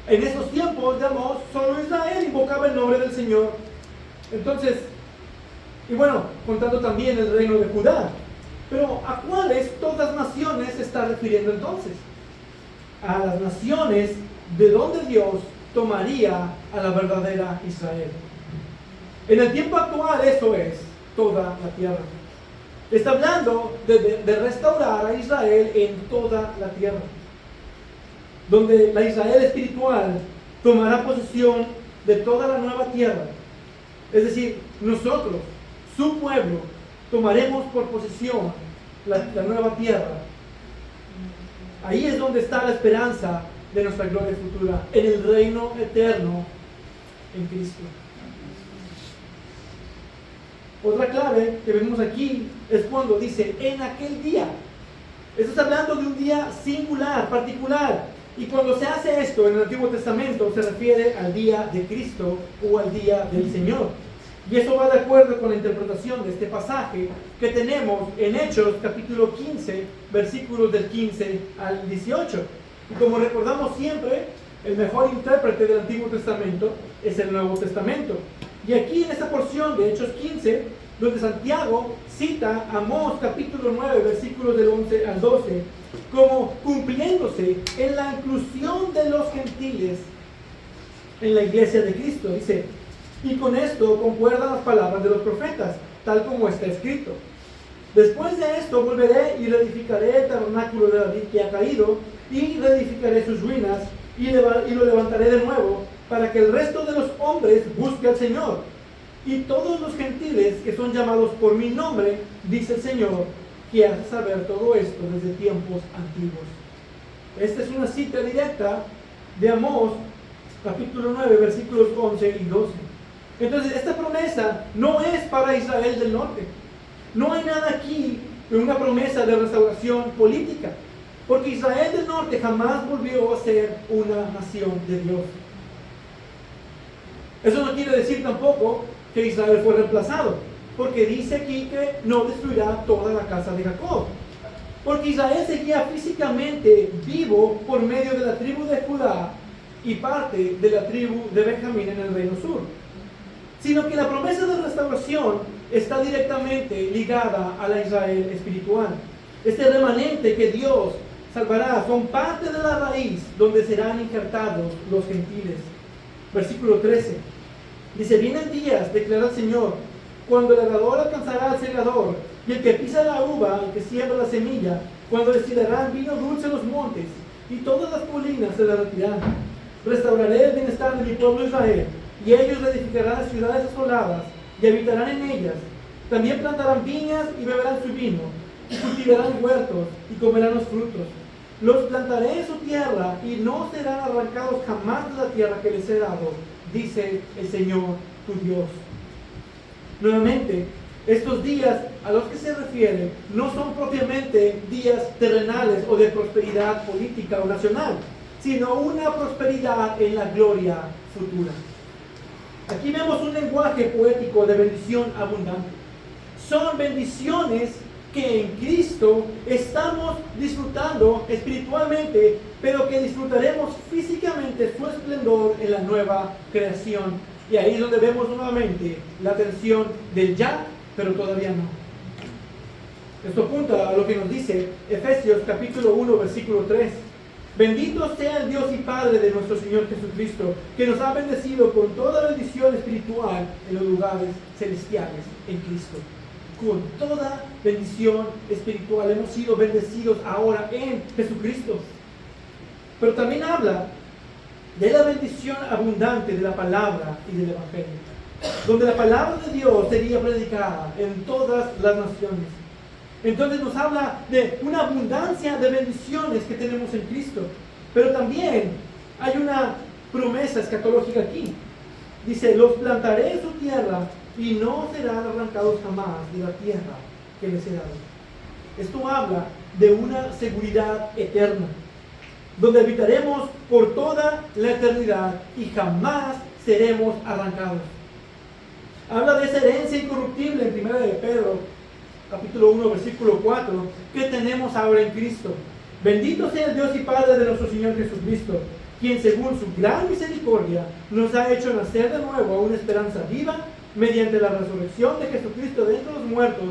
en esos tiempos de Amós, solo Israel invocaba el nombre del Señor. Entonces, y bueno, contando también el reino de Judá. Pero ¿a cuáles todas naciones se está refiriendo entonces? A las naciones de donde Dios tomaría a la verdadera Israel. En el tiempo actual eso es toda la tierra. Está hablando de restaurar a Israel en toda la tierra, donde la Israel espiritual tomará posesión de toda la nueva tierra. Es decir, nosotros, su pueblo, tomaremos por posesión la nueva tierra. Ahí es donde está la esperanza de nuestra gloria futura, en el reino eterno en Cristo. Otra clave que vemos aquí es cuando dice en aquel día. Esto está hablando de un día singular, particular. Y cuando se hace esto en el Antiguo Testamento se refiere al día de Cristo o al día del Señor. Y eso va de acuerdo con la interpretación de este pasaje que tenemos en Hechos capítulo 15, versículos del 15 al 18. Y como recordamos siempre, el mejor intérprete del Antiguo Testamento es el Nuevo Testamento. Y aquí en esta porción de Hechos 15, donde Santiago cita Amós capítulo 9, versículos del 11 al 12, como cumpliéndose en la inclusión de los gentiles en la iglesia de Cristo. Dice, y con esto concuerdan las palabras de los profetas, tal como está escrito. Después de esto volveré y reedificaré el tabernáculo de David que ha caído, y reedificaré sus ruinas, y lo levantaré de nuevo, para que el resto de los hombres busque al Señor. Y todos los gentiles que son llamados por mi nombre, dice el Señor, que hace saber todo esto desde tiempos antiguos. Esta es una cita directa de Amós, capítulo 9, versículos 11 y 12. Entonces, esta promesa no es para Israel del norte. No hay nada aquí de una promesa de restauración política, porque Israel del norte jamás volvió a ser una nación de Dios. Eso no quiere decir tampoco que Israel fue reemplazado, porque dice aquí que no destruirá toda la casa de Jacob, porque Israel seguía físicamente vivo por medio de la tribu de Judá y parte de la tribu de Benjamín en el reino sur, sino que la promesa de restauración está directamente ligada a la Israel espiritual. Este remanente que Dios salvará son parte de la raíz donde serán injertados los gentiles. Versículo 13 dice, vienen días, declara el Señor, cuando el arador alcanzará al segador, y el que pisa la uva, el que siembra la semilla, cuando destilarán vino dulce los montes, y todas las colinas se derretirán. Restauraré el bienestar de mi pueblo Israel, y ellos reedificarán las ciudades asoladas, y habitarán en ellas. También plantarán viñas y beberán su vino, y cultivarán huertos, y comerán los frutos. Los plantaré en su tierra, y no serán arrancados jamás de la tierra que les he dado, dice el Señor tu Dios. Nuevamente, estos días a los que se refiere no son propiamente días terrenales o de prosperidad política o nacional, sino una prosperidad en la gloria futura. Aquí vemos un lenguaje poético de bendición abundante. Son bendiciones que en Cristo estamos disfrutando espiritualmente, pero que disfrutaremos físicamente su esplendor en la nueva creación. Y ahí es donde vemos nuevamente la tensión del ya, pero todavía no. Esto apunta a lo que nos dice Efesios capítulo 1, versículo 3. Bendito sea el Dios y Padre de nuestro Señor Jesucristo, que nos ha bendecido con toda bendición espiritual en los lugares celestiales en Cristo. Con toda bendición espiritual hemos sido bendecidos ahora en Jesucristo. Pero también habla de la bendición abundante de la palabra y del Evangelio, donde la palabra de Dios sería predicada en todas las naciones. Entonces nos habla de una abundancia de bendiciones que tenemos en Cristo. Pero también hay una promesa escatológica aquí. Dice, los plantaré en su tierra y no serán arrancados jamás de la tierra que les he dado. Esto habla de una seguridad eterna, donde habitaremos por toda la eternidad y jamás seremos arrancados. Habla de esa herencia incorruptible en 1 de Pedro capítulo 1, versículo 4, que tenemos ahora en Cristo. Bendito sea el Dios y Padre de nuestro Señor Jesucristo, quien según su gran misericordia nos ha hecho nacer de nuevo a una esperanza viva mediante la resurrección de Jesucristo de entre los muertos,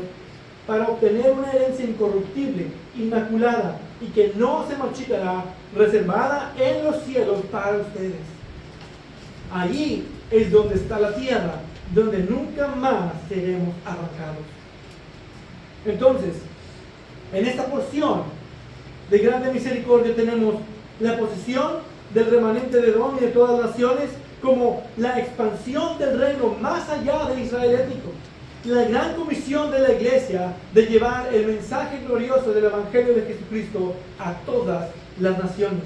para obtener una herencia incorruptible, inmaculada y que no se marchitará, reservada en los cielos para ustedes. Allí es donde está la tierra, donde nunca más seremos arrancados. Entonces, en esta porción de grande misericordia tenemos la posesión del remanente de Edom y de todas las naciones, como la expansión del reino más allá de Israel étnico, la gran comisión de la iglesia de llevar el mensaje glorioso del Evangelio de Jesucristo a todas las naciones.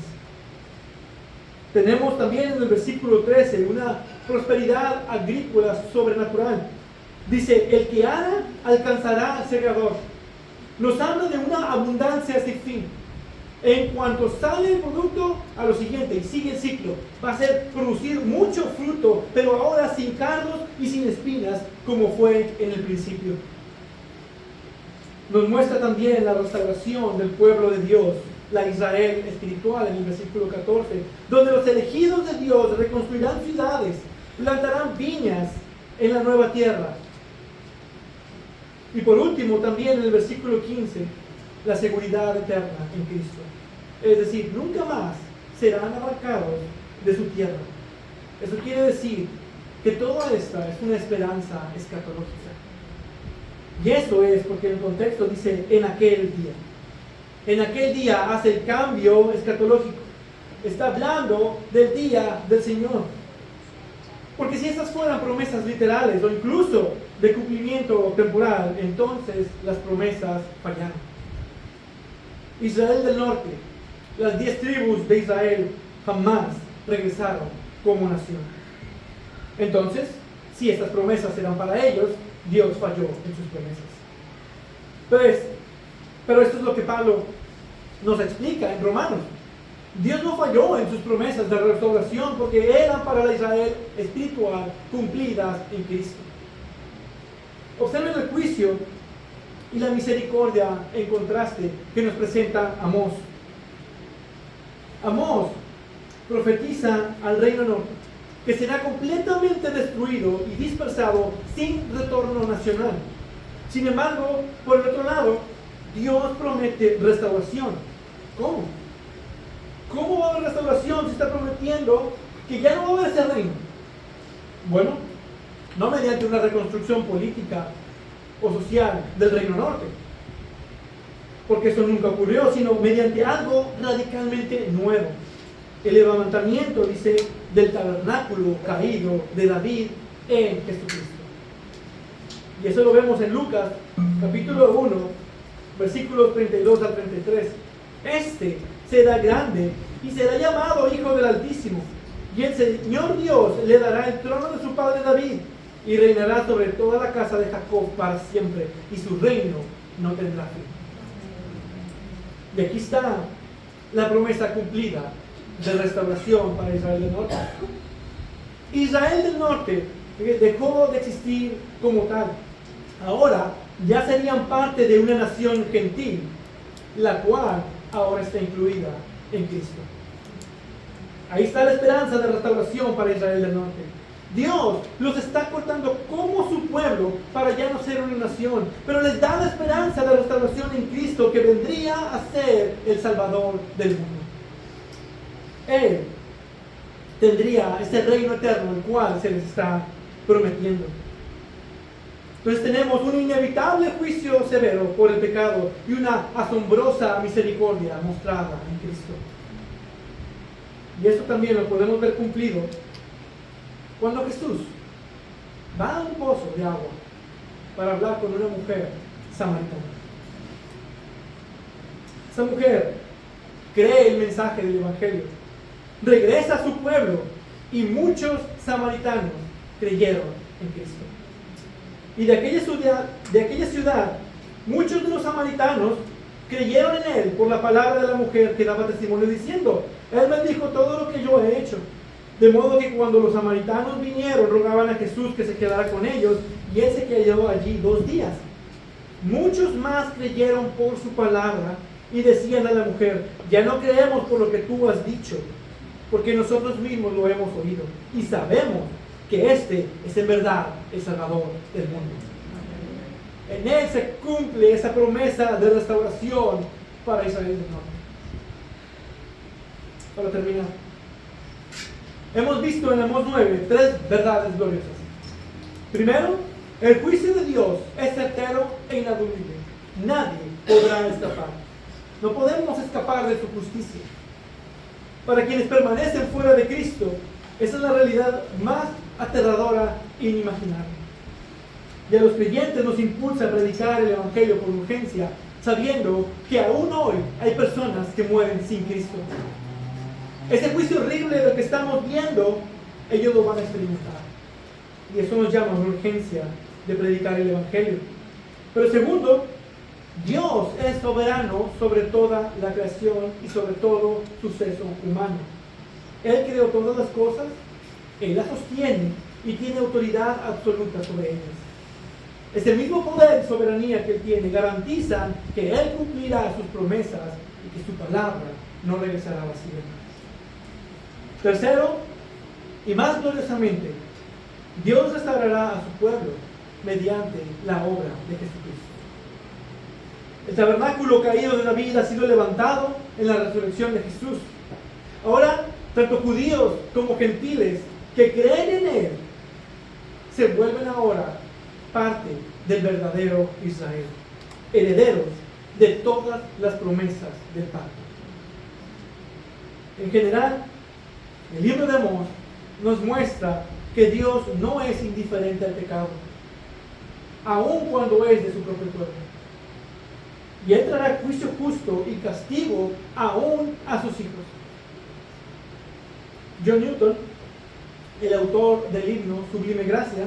Tenemos también en el versículo 13 una prosperidad agrícola sobrenatural. Dice, el que ara alcanzará al segador. Nos habla de una abundancia sin fin. En cuanto sale el producto, a lo siguiente, y sigue el ciclo. Va a ser producir mucho fruto, pero ahora sin cardos y sin espinas, como fue en el principio. Nos muestra también la restauración del pueblo de Dios, la Israel espiritual, en el versículo 14, donde los elegidos de Dios reconstruirán ciudades, plantarán viñas en la nueva tierra. Y por último, también en el versículo 15, la seguridad eterna en Cristo. Es decir, nunca más serán arrancados de su tierra. Eso quiere decir que toda esta es una esperanza escatológica. Y eso es porque en el contexto dice, en aquel día. En aquel día hace el cambio escatológico. Está hablando del día del Señor. Porque si estas fueran promesas literales o incluso de cumplimiento temporal, entonces las promesas fallaron. Israel del norte, las 10 tribus de Israel jamás regresaron como nación. Entonces, si estas promesas eran para ellos, Dios falló en sus promesas. Pero esto es lo que Pablo nos explica en Romanos. Dios no falló en sus promesas de restauración porque eran para la Israel espiritual cumplidas en Cristo. Observen el juicio y la misericordia en contraste que nos presenta Amós. Amós profetiza al reino norte que será completamente destruido y dispersado sin retorno nacional. Sin embargo, por el otro lado, Dios promete restauración. ¿Cómo? ¿Cómo va a haber restauración si está prometiendo que ya no va a haber ese reino? Bueno, no mediante una reconstrucción política o social del reino norte, porque eso nunca ocurrió, sino mediante algo radicalmente nuevo. El levantamiento, dice, del tabernáculo caído de David en Jesucristo. Y eso lo vemos en Lucas, capítulo 1, versículos 32 al 33. Este será grande y será llamado Hijo del Altísimo, y el Señor Dios le dará el trono de su padre David, y reinará sobre toda la casa de Jacob para siempre, y su reino no tendrá fin. Y aquí está la promesa cumplida de restauración para Israel del Norte. Israel del Norte dejó de existir como tal. Ahora ya serían parte de una nación gentil, la cual ahora está incluida en Cristo. Ahí está la esperanza de restauración para Israel del Norte. Dios los está cortando como su pueblo para ya no ser una nación, pero les da la esperanza de restauración en Cristo, que vendría a ser el Salvador del mundo. Él tendría ese reino eterno, el cual se les está prometiendo. Entonces tenemos un inevitable juicio severo por el pecado y una asombrosa misericordia mostrada en Cristo. Y esto también lo podemos ver cumplido cuando Jesús va a un pozo de agua para hablar con una mujer samaritana. Esa mujer cree el mensaje del Evangelio, regresa a su pueblo y muchos samaritanos creyeron en Cristo. Y de aquella ciudad, muchos de los samaritanos creyeron en él por la palabra de la mujer que daba testimonio diciendo: él me dijo todo lo que yo he hecho. De modo que cuando los samaritanos vinieron, rogaban a Jesús que se quedara con ellos, y él se quedó allí 2 días. Muchos más creyeron por su palabra y decían a la mujer: ya no creemos por lo que tú has dicho, porque nosotros mismos lo hemos oído y sabemos que este es en verdad el Salvador del mundo. En él se cumple esa promesa de restauración para Israel del Norte. Para terminar, hemos visto en Amós 9 3 verdades gloriosas. Primero, el juicio de Dios es certero e inadulible. Nadie podrá escapar. No podemos escapar de su justicia. Para quienes permanecen fuera de Cristo, esa es la realidad más aterradora e inimaginable. Y a los creyentes nos impulsa a predicar el Evangelio con urgencia, sabiendo que aún hoy hay personas que mueren sin Cristo. Ese juicio horrible del que estamos viendo, ellos lo van a experimentar. Y eso nos llama a la urgencia de predicar el Evangelio. Pero segundo, Dios es soberano sobre toda la creación y sobre todo suceso humano. Él creó todas las cosas, Él las sostiene y tiene autoridad absoluta sobre ellas. Ese mismo poder y soberanía que Él tiene garantizan que Él cumplirá sus promesas y que su palabra no regresará vacía. Tercero, y más gloriosamente, Dios restaurará a su pueblo mediante la obra de Jesucristo. El tabernáculo caído de David ha sido levantado en la resurrección de Jesús. Ahora, tanto judíos como gentiles que creen en Él se vuelven ahora parte del verdadero Israel, herederos de todas las promesas del pacto. En general, el libro de Amós nos muestra que Dios no es indiferente al pecado, aun cuando es de su propio pueblo. Y Él traerá juicio justo y castigo aún a sus hijos. John Newton, el autor del himno Sublime Gracia,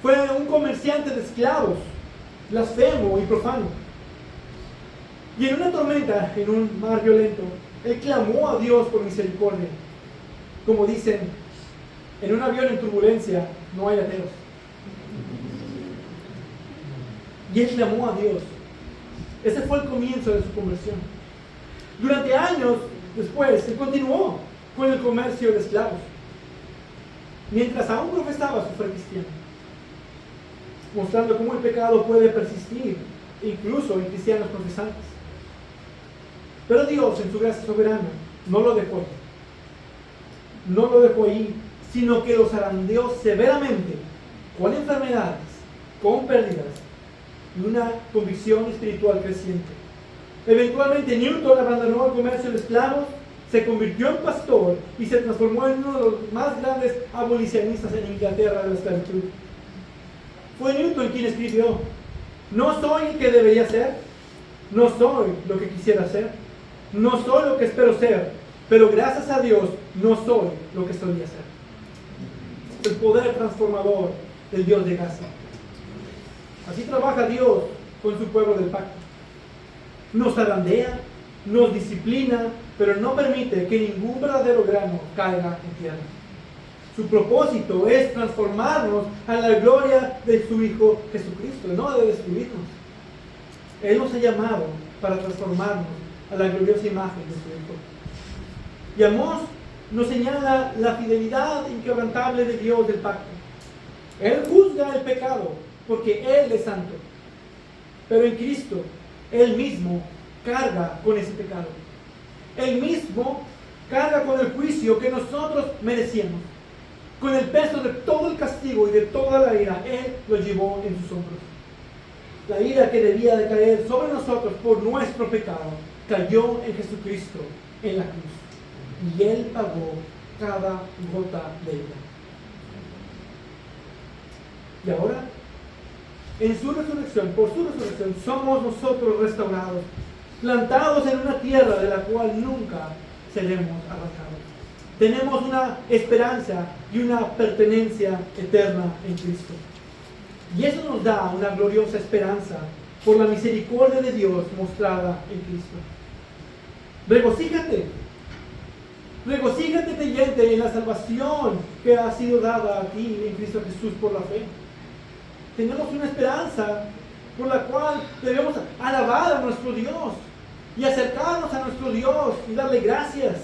fue un comerciante de esclavos, blasfemo y profano. Y en una tormenta, en un mar violento, él clamó a Dios por misericordia. Como dicen, en un avión en turbulencia no hay ateos. Y él clamó a Dios. Ese fue el comienzo de su conversión. Durante años después, él continuó con el comercio de esclavos, mientras aún profesaba su fe cristiana, mostrando cómo el pecado puede persistir, incluso en cristianos profesantes. Pero Dios, en su gracia soberana, no lo dejó ahí. No lo dejó ahí, sino que lo zarandeó severamente con enfermedades, con pérdidas y una convicción espiritual creciente. Eventualmente Newton abandonó el comercio de esclavos, se convirtió en pastor y se transformó en uno de los más grandes abolicionistas en Inglaterra de la esclavitud. Fue Newton quien escribió: no soy el que debería ser, no soy lo que quisiera ser, no soy lo que espero ser, pero gracias a Dios no soy lo que solía ser. El poder transformador del Dios de gracia. Así trabaja Dios con su pueblo del pacto. Nos zarandea, nos disciplina, pero no permite que ningún verdadero grano caiga en tierra. Su propósito es transformarnos a la gloria de su Hijo Jesucristo, no de destruirnos. Él nos ha llamado para transformarnos a la gloriosa imagen de su Hijo. Y Amós nos señala la fidelidad inquebrantable de Dios del pacto. Él juzga el pecado porque Él es santo. Pero en Cristo, Él mismo carga con ese pecado. Él mismo carga con el juicio que nosotros merecíamos. Con el peso de todo el castigo y de toda la ira, Él lo llevó en sus hombros. La ira que debía de caer sobre nosotros por nuestro pecado, cayó en Jesucristo en la cruz. Y Él pagó cada gota de ira. Y ahora, en su resurrección, por su resurrección, somos nosotros restaurados, plantados en una tierra de la cual nunca seremos arrancados. Tenemos una esperanza y una pertenencia eterna en Cristo. Y eso nos da una gloriosa esperanza por la misericordia de Dios mostrada en Cristo. Regocíjate. Regocíjate creyente en la salvación que ha sido dada a ti en Cristo Jesús por la fe. Tenemos una esperanza por la cual debemos alabar a nuestro Dios y acercarnos a nuestro Dios y darle gracias.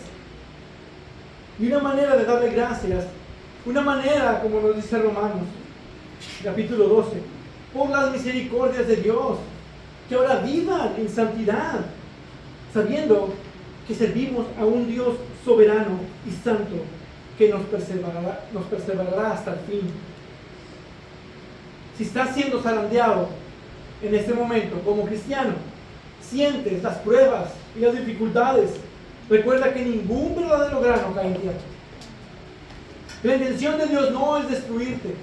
Y una manera de darle gracias, una manera, como nos dice Romanos, capítulo 12, por las misericordias de Dios, que ahora vivan en santidad, sabiendo que servimos a un Dios soberano y santo que nos perseverará hasta el fin. Si estás siendo zarandeado en este momento como cristiano, sientes las pruebas y las dificultades, recuerda que ningún verdadero grano cae en tierra. La intención de Dios no es destruirte,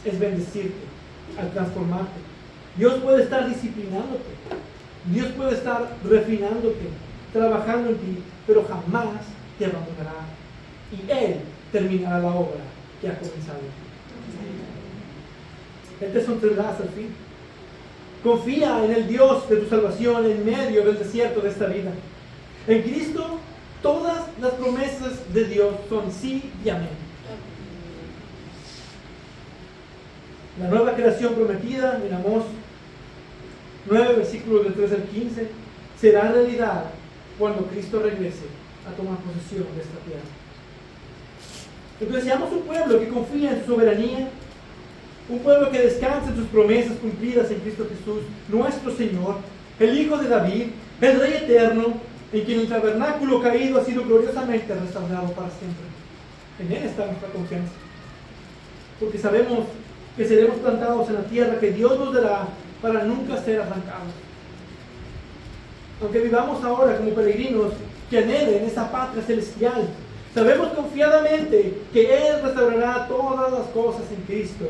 es bendecirte al transformarte. Dios puede estar disciplinándote, Dios puede estar refinándote, trabajando en ti, pero jamás te abandonará. Y Él terminará la obra que ha comenzado. Él te sostendrá hasta el fin. Confía en el Dios de tu salvación en medio del desierto de esta vida. En Cristo, todas las promesas de Dios son sí y amén. La nueva creación prometida en Amós 9, versículos del 3 al 15, será realidad cuando Cristo regrese a tomar posesión de esta tierra. Entonces, seamos un pueblo que confía en su soberanía, un pueblo que descansa en sus promesas cumplidas en Cristo Jesús, nuestro Señor, el Hijo de David, el Rey eterno, en quien el tabernáculo caído ha sido gloriosamente restaurado para siempre. En Él está nuestra confianza, porque sabemos que seremos plantados en la tierra que Dios nos dará para nunca ser arrancados. Aunque vivamos ahora como peregrinos que anhelen esa patria celestial, sabemos confiadamente que Él restaurará todas las cosas en Cristo,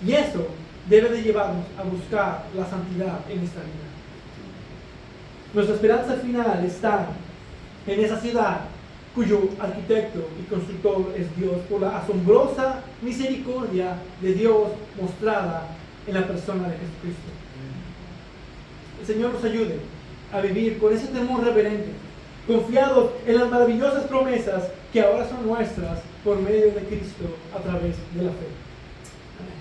y eso debe de llevarnos a buscar la santidad en esta vida. Nuestra esperanza final está en esa ciudad cuyo arquitecto y constructor es Dios, por la asombrosa misericordia de Dios mostrada en la persona de Jesucristo. El Señor nos ayude a vivir con ese temor reverente, confiados en las maravillosas promesas que ahora son nuestras por medio de Cristo a través de la fe. Amén.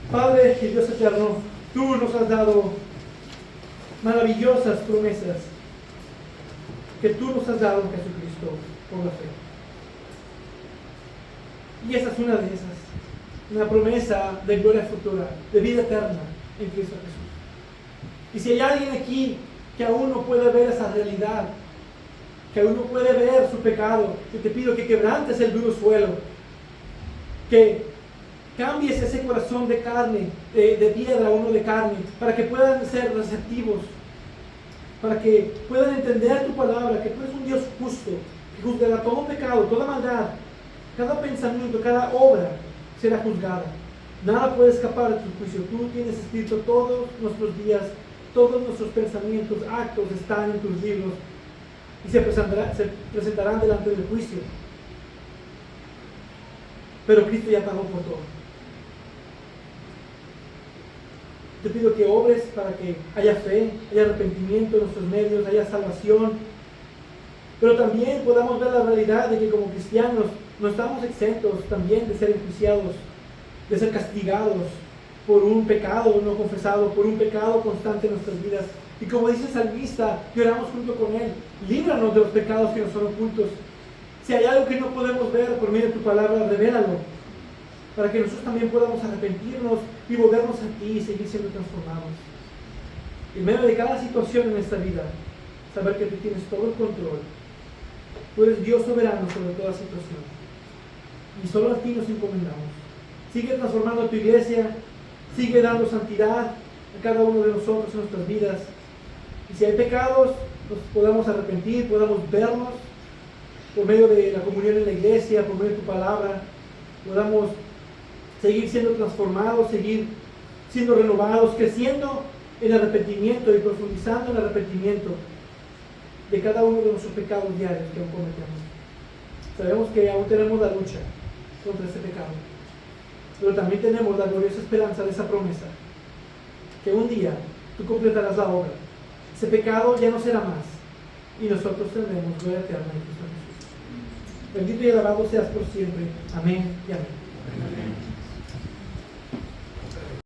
Padre y Dios eterno, tú nos has dado maravillosas promesas que tú nos has dado en Jesucristo por la fe. Y esa es una de esas, una promesa de gloria futura, de vida eterna en Cristo Jesús. Y si hay alguien aquí que aún no puede ver esa realidad, que aún no puede ver su pecado, yo te pido que quebrantes el duro suelo, que cambies ese corazón de carne, de piedra a uno de carne, para que puedan ser receptivos, para que puedan entender tu palabra, que tú eres un Dios justo, que juzgará todo pecado, toda maldad, cada pensamiento, cada obra será juzgada. Nada puede escapar de tu juicio. Tú tienes escrito todos nuestros días, todos nuestros pensamientos, actos están en tus libros y se presentarán delante del juicio. Pero Cristo ya pagó por todo. Te pido que obres para que haya fe, haya arrepentimiento en nuestros medios, haya salvación. Pero también podamos ver la realidad de que como cristianos no estamos exentos también de ser enjuiciados, de ser castigados por un pecado no confesado, por un pecado constante en nuestras vidas. Y como dice el salmista, lloramos junto con él. Líbranos de los pecados que nos son ocultos. Si hay algo que no podemos ver por medio de tu palabra, revélalo, para que nosotros también podamos arrepentirnos y volvernos a ti y seguir siendo transformados. En medio de cada situación en esta vida, saber que tú tienes todo el control. Tú eres Dios soberano sobre toda situación. Y solo a ti nos encomendamos. Sigue transformando tu iglesia, sigue dando santidad a cada uno de nosotros en nuestras vidas. Y si hay pecados, nos podamos arrepentir, podamos vernos por medio de la comunión en la iglesia, por medio de tu palabra, podamos seguir siendo transformados, seguir siendo renovados, creciendo en arrepentimiento y profundizando en arrepentimiento de cada uno de nuestros pecados diarios que aún cometemos. Sabemos que aún tenemos la lucha contra este pecado, pero también tenemos la gloriosa esperanza de esa promesa, que un día tú completarás la obra. Ese pecado ya no será más y nosotros tendremos gloria eterna en Cristo Jesús. Bendito y alabado seas por siempre. Amén y amén.